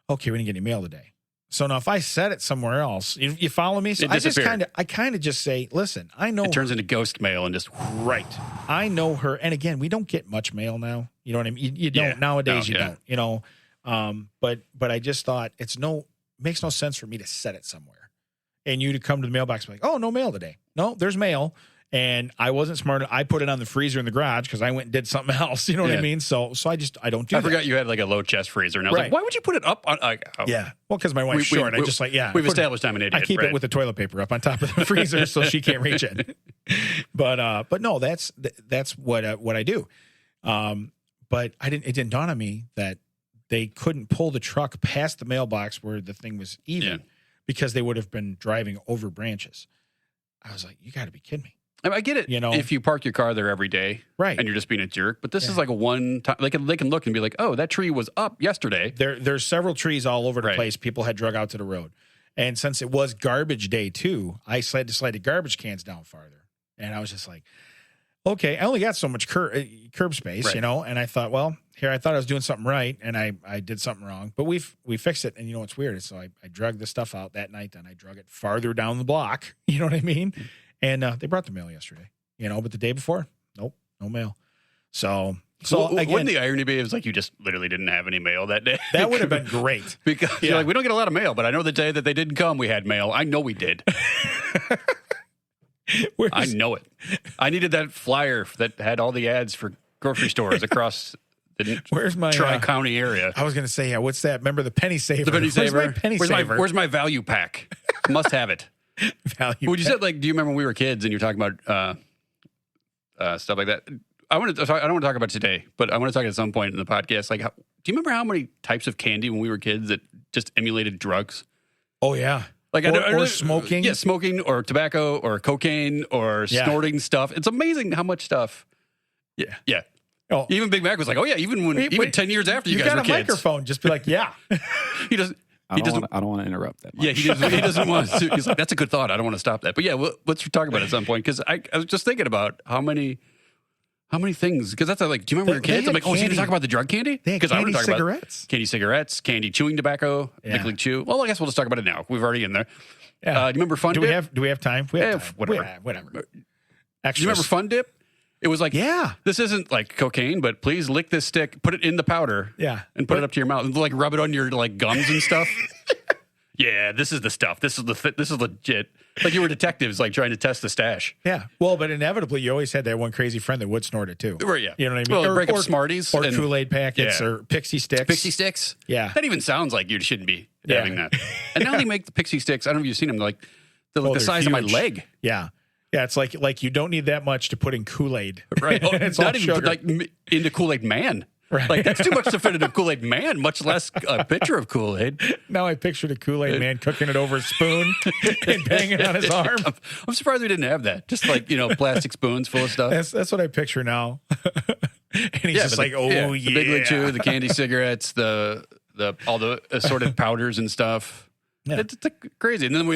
okay, we didn't get any mail today. So now if I set it somewhere else, you follow me? So I kind of just say, listen, I know it turns into ghost mail and just right. I know her. And again, we don't get much mail now. You know what I mean? You don't nowadays. You don't. You know. But I just thought makes no sense for me to set it somewhere, and you to come to the mailbox and be like, oh, no mail today. No, there's mail. And I wasn't smart. I put it on the freezer in the garage because I went and did something else. You know what I mean? So I don't do that. I forgot you had like a low chest freezer. And I was like, why would you put it up on? Yeah. Well, because my wife's short. We've established I'm an idiot. I keep it with the toilet paper up on top of the freezer so she can't reach it. But no, that's what I do. But it didn't dawn on me that they couldn't pull the truck past the mailbox where the thing was even because they would have been driving over branches. I was like, you got to be kidding me. I get it. You know, if you park your car there every day, right, and you're just being a jerk. But this is like a one time. They can look and be like, "Oh, that tree was up yesterday." There's several trees all over the place. People had drug out to the road, and since it was garbage day too, I slided garbage cans down farther, and I was just like, "Okay, I only got so much curb space, you know." And I thought, well, I thought I was doing something right, and I did something wrong, but we fixed it. And you know what's weird is so I drug the stuff out that night, and I drug it farther down the block. You know what I mean? And they brought the mail yesterday, you know, but the day before, nope, no mail. So again, wouldn't the irony be? It was like you just literally didn't have any mail that day. That would have been great because you're like, we don't get a lot of mail, but I know the day that they didn't come, we had mail. I know we did. I know it. I needed that flyer that had all the ads for grocery stores across the Tri-County area. I was going to say, what's that? Remember the penny saver? The penny saver. Where's my penny saver? Where's my value pack? Must have it. Value. Would you say like? Do you remember when we were kids and you're talking about stuff like that? I don't want to talk about it today, but I want to talk at some point in the podcast. Like, do you remember how many types of candy when we were kids that just emulated drugs? Oh yeah, like or smoking. Yeah, smoking or tobacco or cocaine or snorting stuff. It's amazing how much stuff. Yeah. Oh. Even Big Mac was like, oh yeah, even 10 years after you guys were kids. You got a microphone, just be like, yeah. He doesn't. I don't want to interrupt that much. Yeah, he doesn't want to. He's like, that's a good thought. I don't want to stop that. But yeah, let's talk about it at some point because I was just thinking about how many things. Because that's like, do you remember your kids? I'm like, so you talk about the drug candy? Because I want to talk about candy cigarettes, candy chewing tobacco, nickel chew. Well, I guess we'll just talk about it now. We've already in there. Yeah. Do you remember Fun Dip? Do we have time? We have time. Whatever. Do you remember Fun Dip? It was like, this isn't like cocaine, but please lick this stick, put it in the powder, and put it up to your mouth, and like rub it on your like gums and stuff. Yeah, this is the stuff. This is legit. Like you were detectives, like trying to test the stash. Yeah. Well, but inevitably, you always had that one crazy friend that would snort it too. Right. Yeah. You know what I mean? Well, break up Smarties or Kool-Aid packets or Pixie Sticks. Pixie Sticks. Yeah. That even sounds like you shouldn't be having that. And now they make the Pixie Sticks. I don't know if you've seen them. Like they're like the size of my leg. Yeah. Yeah, it's like you don't need that much to put in Kool-Aid. Right. It's not even put like into Kool-Aid Man. Right. Like that's too much to fit into Kool-Aid Man, much less a picture of Kool-Aid. Now I pictured a Kool-Aid Man cooking it over a spoon and banging on his arm. I'm surprised we didn't have that. Just like, plastic spoons full of stuff. That's what I picture now. And he's just like, the Big League Chew, the candy cigarettes, the all the assorted powders and stuff. Yeah. It's crazy. And then we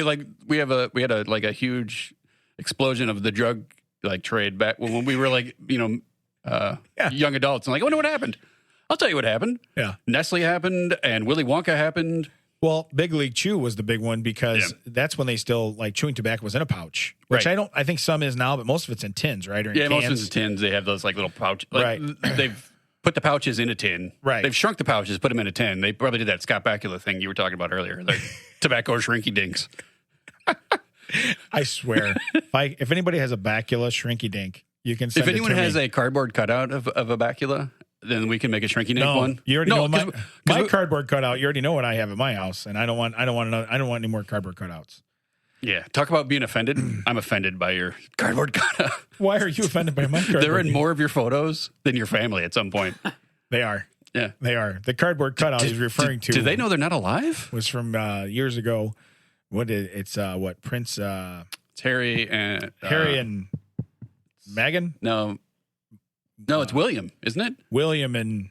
had a huge explosion of the drug like trade back when we were like, young adults. And like, I wonder what happened. I'll tell you what happened. Yeah. Nestle happened and Willy Wonka happened. Well, Big League Chew was the big one because that's when they still like chewing tobacco was in a pouch, which I think some is now, but most of it's in tins, right? Or in cans. Most of it's in tins. They have those like little pouch. Like, they've put the pouches in a tin. Right. They've shrunk the pouches, put them in a tin. They probably did that Scott Bakula thing you were talking about earlier, like tobacco shrinky dinks. I swear, if anybody has a Bakula shrinky dink, you can send If anyone it to has me. a cardboard cutout of a Bakula, then we can make a shrinky dink one. You already know my cardboard cutout. You already know what I have at my house, and I don't want any more cardboard cutouts. Yeah, talk about being offended. I'm offended by your cardboard cutout. Why are you offended by my cardboard? They're in more of your photos than your family at some point. They are. Yeah, they are. The cardboard cutout is referring to. Do they know they're not alive? Was from years ago. It's Prince? It's Harry and Meghan. No, it's William, isn't it? William and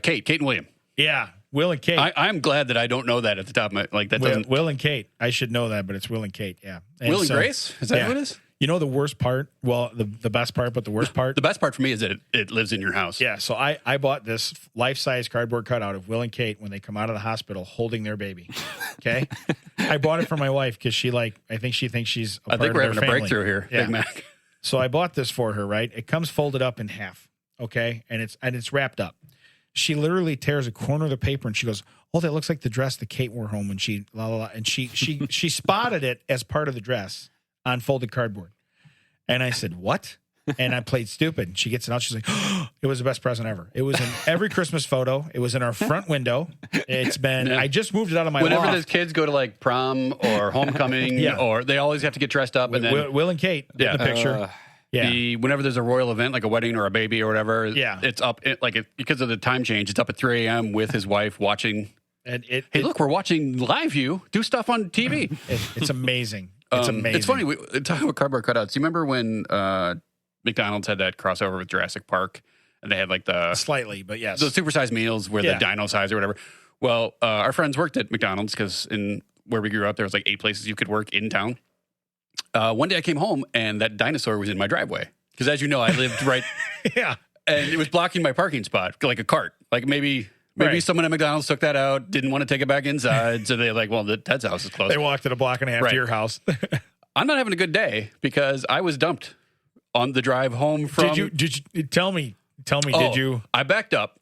Kate and William. Yeah, Will and Kate. I'm glad that I don't know that at the top of my Will and Kate. I should know that, but it's Will and Kate. Yeah, Will and Grace. Is that what it is? You know the worst part? Well, the best part, but the worst part. The best part for me is that it lives in your house. Yeah. So I bought this life-size cardboard cutout of Will and Kate when they come out of the hospital holding their baby. Okay. I bought it for my wife because I think she thinks she's. I think we're having a breakthrough here, Big Mac. So I bought this for her. Right. It comes folded up in half. Okay, and it's wrapped up. She literally tears a corner of the paper and she goes, "Oh, that looks like the dress that Kate wore home when she la la la." And she spotted it as part of the dress on folded cardboard. And I said, "What?" And I played stupid. And she gets it out. She's like, "Oh, it was the best present ever." It was in every Christmas photo. It was in our front window. It's been. I just moved it out of my. Whenever loft. those kids go to like prom or homecoming, or they always have to get dressed up, and then Will and Kate in the picture. Whenever there's a royal event, like a wedding or a baby or whatever, it's up because of the time change. It's up at 3 a.m. with his wife watching. And look, we're watching live view do stuff on TV. It's amazing. It's amazing. It's funny. Talking about cardboard cutouts. You remember when McDonald's had that crossover with Jurassic Park, and they had like slightly, but yes, the supersized meals where the dino size or whatever. Well, our friends worked at McDonald's because in where we grew up, there was like 8 places you could work in town. One day I came home and that dinosaur was in my driveway. Because as you know, I lived right. And it was blocking my parking spot, like a cart. Like maybe someone at McDonald's took that out, didn't want to take it back inside. So they're like, well, Ted's house is closed. They walked it a block and a half to your house. I'm not having a good day because I was dumped on the drive home from. Did you tell me, did you? I backed up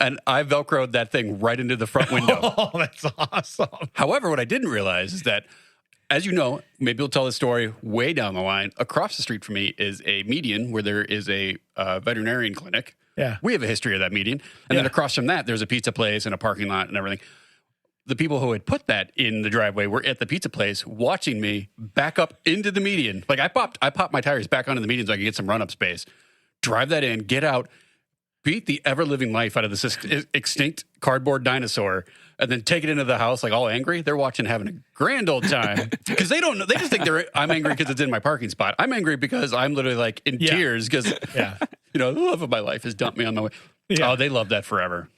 and I Velcroed that thing right into the front window. Oh, that's awesome. However, what I didn't realize is that, as you know, maybe we'll tell the story way down the line. Across the street from me is a median where there is a veterinarian clinic. Yeah. We have a history of that median. And then across from that, there's a pizza place and a parking lot and everything. The people who had put that in the driveway were at the pizza place watching me back up into the median. Like I popped my tires back onto the median so I could get some run-up space. Drive that in, get out, beat the ever-living life out of this extinct cardboard dinosaur, and then take it into the house like all angry. They're watching, having a grand old time because they don't know. They just think I'm angry because it's in my parking spot. I'm angry because I'm literally like in tears because the love of my life has dumped me on my way. Yeah. Oh, they love that forever.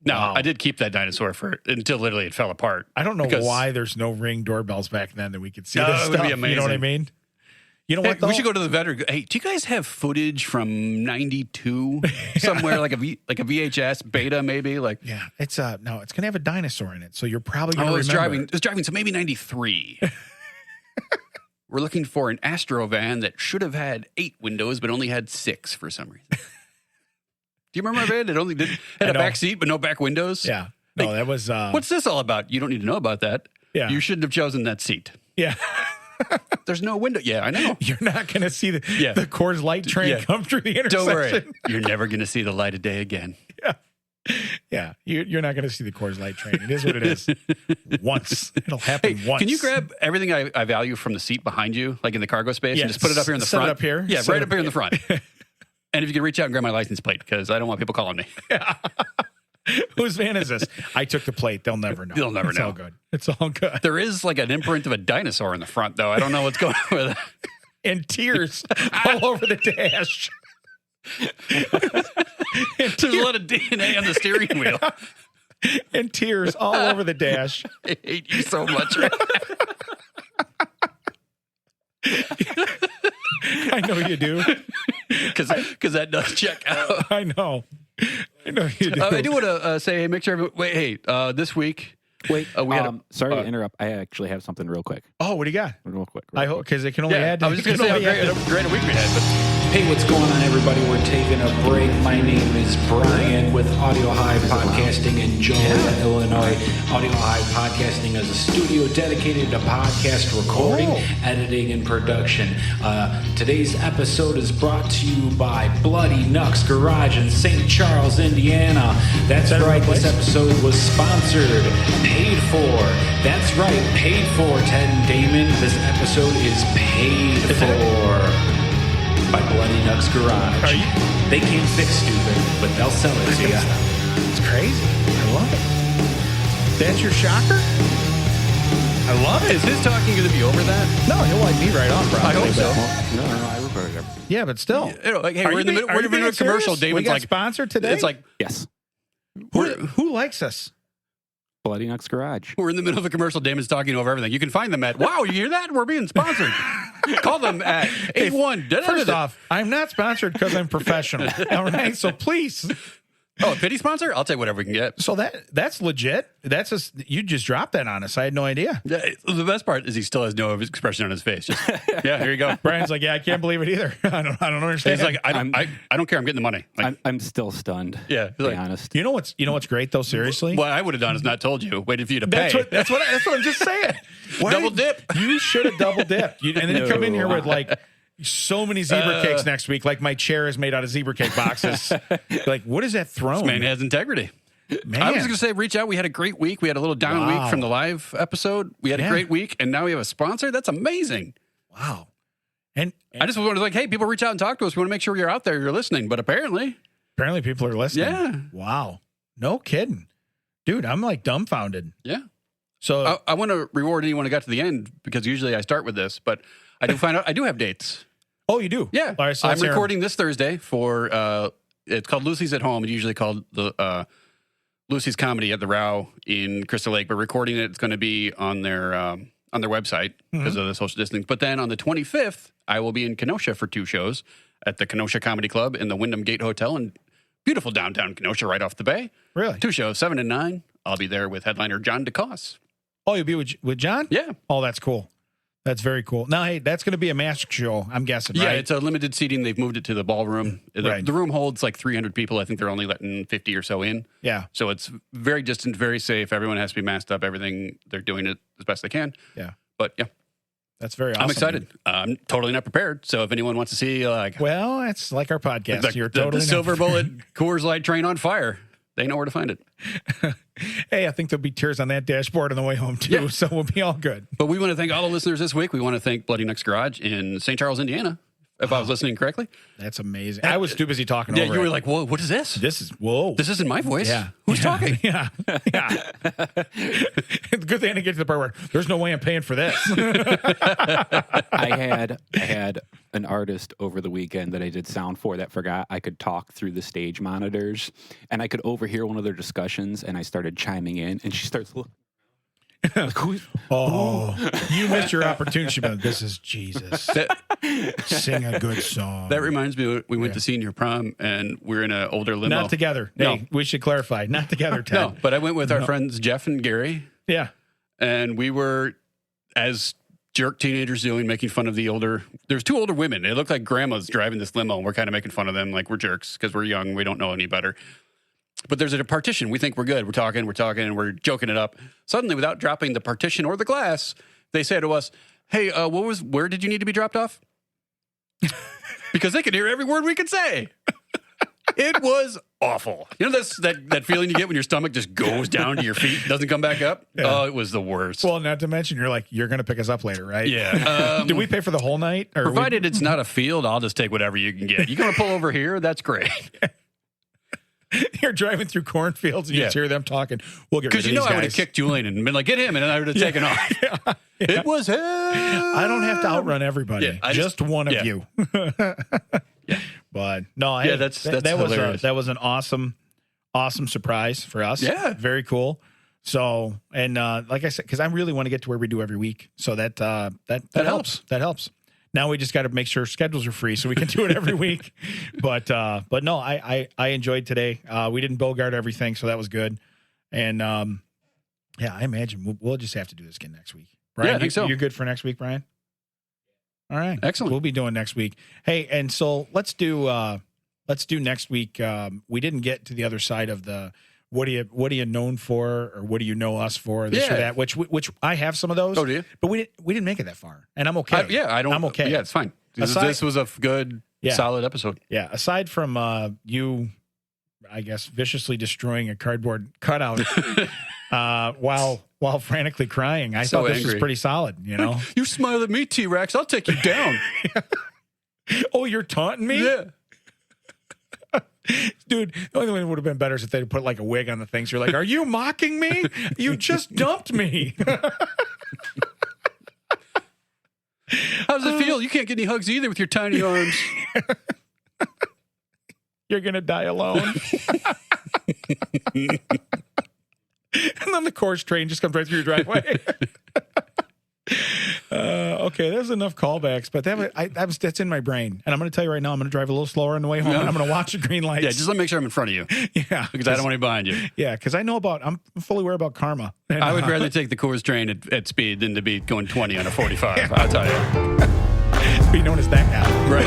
No, I did keep that dinosaur until literally it fell apart. I don't know why there's no Ring doorbells back then that we could see this it stuff. would be amazing. You know what I mean? You know what? We should go to the vet. Hey, do you guys have footage from '92 somewhere, like a VHS beta, maybe? Like, it's no, it's gonna have a dinosaur in it, so you're probably gonna remember. It's driving, so maybe had We're looking for an Astro van that should have had 8 windows, but only had 6 for some reason. Do you remember our van? It only had a back seat, but no back windows. Yeah, no, that was. What's this all about? You don't need to know about that. Yeah, you shouldn't have chosen that seat. Yeah. There's no window. Yeah, I know. You're not going to see the Coors Light train come through the intersection. Don't worry. You're never going to see the light of day again. Yeah. You're not going to see the Coors Light train. It is what it is. Once. It'll happen once. Can you grab everything I value from the seat behind you, like in the cargo space, and just put it up here in the front? Set it up here? Yeah, right up here in the front. And if you can reach out and grab my license plate, because I don't want people calling me. Yeah. Whose van is this? I took the plate. They'll never know. They'll never know. It's all good. It's all good. There is like an imprint of a dinosaur in the front, though. I don't know what's going on with it. And tears all over the dash. There's a lot of DNA on the steering wheel. And tears all over the dash. I hate you so much. Right? I know you do. Because that does check out. I know you do. I do want to say, hey, make sure everyone, this week. Wait, sorry to interrupt. I actually have something real quick. Oh, what do you got? Real quick. I hope, because it can only add. I was just going to say how great a week we had. But. Hey, what's going on, everybody? We're taking a break. My name is Brian with Audiohive Podcasting in Joliet, Illinois. Audiohive Podcasting is a studio dedicated to podcast recording, editing, and production. Today's episode is brought to you by Bloody Nucks Garage in St. Charles, Indiana. That's right, this episode was sponsored, paid for. That's right, paid for, Ted and Damon. This episode is paid for. By Bloody Nucks Garage. They can't fix stupid, but they'll sell it to you. It's crazy. I love it. That's your shocker? I love it. Is his talking going to be over that? No, he'll like me right off, probably. I hope so. No, I recorded everything. Yeah, but still. Hey, we're in the middle of a commercial. Damon's we got like, sponsored today? It's like, yes. Who likes us? Bloody Nucks Garage. We're in the middle of a commercial. Damon's talking over everything. You can find them at, wow, you hear that? We're being sponsored. Call them at 81. First off, I'm not sponsored because I'm professional. All right, so please. Oh, a pity sponsor? I'll take whatever we can get. So that's legit. You just dropped that on us. I had no idea. Yeah, the best part is he still has no expression on his face. Just, yeah, here you go. Brian's like, yeah, I can't believe it either. I don't understand. He's like, I don't care. I'm getting the money. Like, I'm still stunned. Yeah, to be honest. You know what's great though? Seriously, what I would have done is not told you. Waited for you to pay. That's what I'm just saying. Double dip. You should have double dipped. And then you come in here with like so many zebra cakes next week. Like my chair is made out of zebra cake boxes. Like, what is that throne? This man has integrity. Man. I was going to say, reach out. We had a great week. We had a little down week from the live episode. We had a great week, and now we have a sponsor. That's amazing. Wow. And I just wanted to hey, people reach out and talk to us. We want to make sure you're out there, you're listening. But apparently people are listening. Yeah. Wow. No kidding. Dude, I'm like dumbfounded. Yeah. So I want to reward anyone who got to the end because usually I start with this, but I do find out I do have dates. Oh, you do? Yeah. All right, so I'm recording this Thursday for, it's called Lucy's at Home. It's usually called the Lucy's Comedy at the Row in Crystal Lake. But recording it, it's going to be on their website because of the social distancing. But then on the 25th, I will be in Kenosha for 2 shows at the Kenosha Comedy Club in the Wyndham Gate Hotel in beautiful downtown Kenosha right off the bay. Really? 2 shows, 7 and 9. I'll be there with headliner John DeCoss. Oh, you'll be with John? Yeah. Oh, that's cool. That's very cool. Now, hey, that's going to be a mask show, I'm guessing, Yeah, right? it's a limited seating. They've moved it to the ballroom. Right. The room holds like 300 people. I think they're only letting 50 or so in. Yeah. So it's very distant, very safe. Everyone has to be masked up. Everything, they're doing it as best they can. Yeah. But yeah. That's very awesome. I'm excited. I'm totally not prepared. So if anyone wants to see well, it's like our podcast. You're totally the Silver Bullet Coors Light train on fire. They know where to find it. Hey, I think there'll be tears on that dashboard on the way home, too, so we'll be all good. But we want to thank all the listeners this week. We want to thank Bloody Nucks Garage in St. Charles, Indiana, if I was listening correctly. That's amazing. I was too busy talking over you were it. like, whoa, what is this? This isn't my voice. Yeah. Who's talking? Yeah. Yeah. Good thing I didn't get to the part where there's no way I'm paying for this. I had an artist over the weekend that I did sound for that forgot I could talk through the stage monitors, and I could overhear one of their discussions, and I started chiming in, and she starts looking. You missed your opportunity, but this is Jesus. Sing a good song. That reminds me, we went to senior prom, and we're in an older limo. Not together. No. Hey, we should clarify. Not together, Ted. No, but I went with our friends Jeff and Gary. Yeah. And we were, as jerk teenagers doing, making fun of there's 2 older women. They look like grandmas driving this limo, and we're kind of making fun of them like we're jerks because we're young. We don't know any better. But there's a partition. We think we're good. We're talking, and we're joking it up. Suddenly, without dropping the partition or the glass, they say to us, hey, where did you need to be dropped off? Because they could hear every word we could say. It was awful. You know that feeling you get when your stomach just goes down to your feet, doesn't come back up? Yeah. Oh, it was the worst. Well, not to mention, you're going to pick us up later, right? Yeah. Did we pay for the whole night? Or provided it's not a field, I'll just take whatever you can get. You going to pull over here? That's great. You're driving through cornfields and you just hear them talking. We'll get rid of these guys. Because I would have kicked Julian and been like, get him, and then I would have taken off. Yeah. It was him. I don't have to outrun everybody. Yeah, just one of you. Yeah. But no, that was an awesome surprise for us. Yeah. Very cool. So, and like I said, because I really want to get to where we do every week. So that helps. That helps. Now we just got to make sure schedules are free so we can do it every week. But no, I enjoyed today. We didn't bogart everything, so that was good. And yeah, I imagine we'll just have to do this again next week. Brian, I think so. You're good for next week, Brian? All right. Excellent. We'll be doing next week. Hey, and so let's do next week. We didn't get to the other side of the what are you known for, or what do you know us for, this or that, which I have some of those. Oh, do you? But we didn't make it that far, and I'm okay. I'm okay. Yeah, it's fine. This was a good, solid episode. Yeah. Aside from you, I guess, viciously destroying a cardboard cutout while frantically crying, I thought this was pretty solid. You know, you smile at me, T-Rex. I'll take you down. Oh, you're taunting me? Yeah. Dude, the only thing that would have been better is if they'd put like a wig on the thing. So you're like, are you mocking me? You just dumped me. How does it feel? You can't get any hugs either with your tiny arms. You're going to die alone. And then the course train just comes right through your driveway. Okay, there's enough callbacks, but that's in my brain. And I'm going to tell you right now, I'm going to drive a little slower on the way home, and I'm going to watch the green lights. Yeah, just let me make sure I'm in front of you. Yeah. Because I don't want to be behind you. Yeah, because I'm fully aware about karma. And, I would rather take the Coors train at speed than to be going 20 on a 45. Yeah. I'll tell you. Be known as that guy. Right.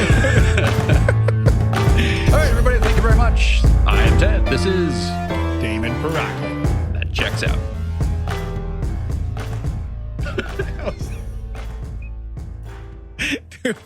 All right, everybody, thank you very much. I am Ted. This is Damon Baracco. That checks out. Dude.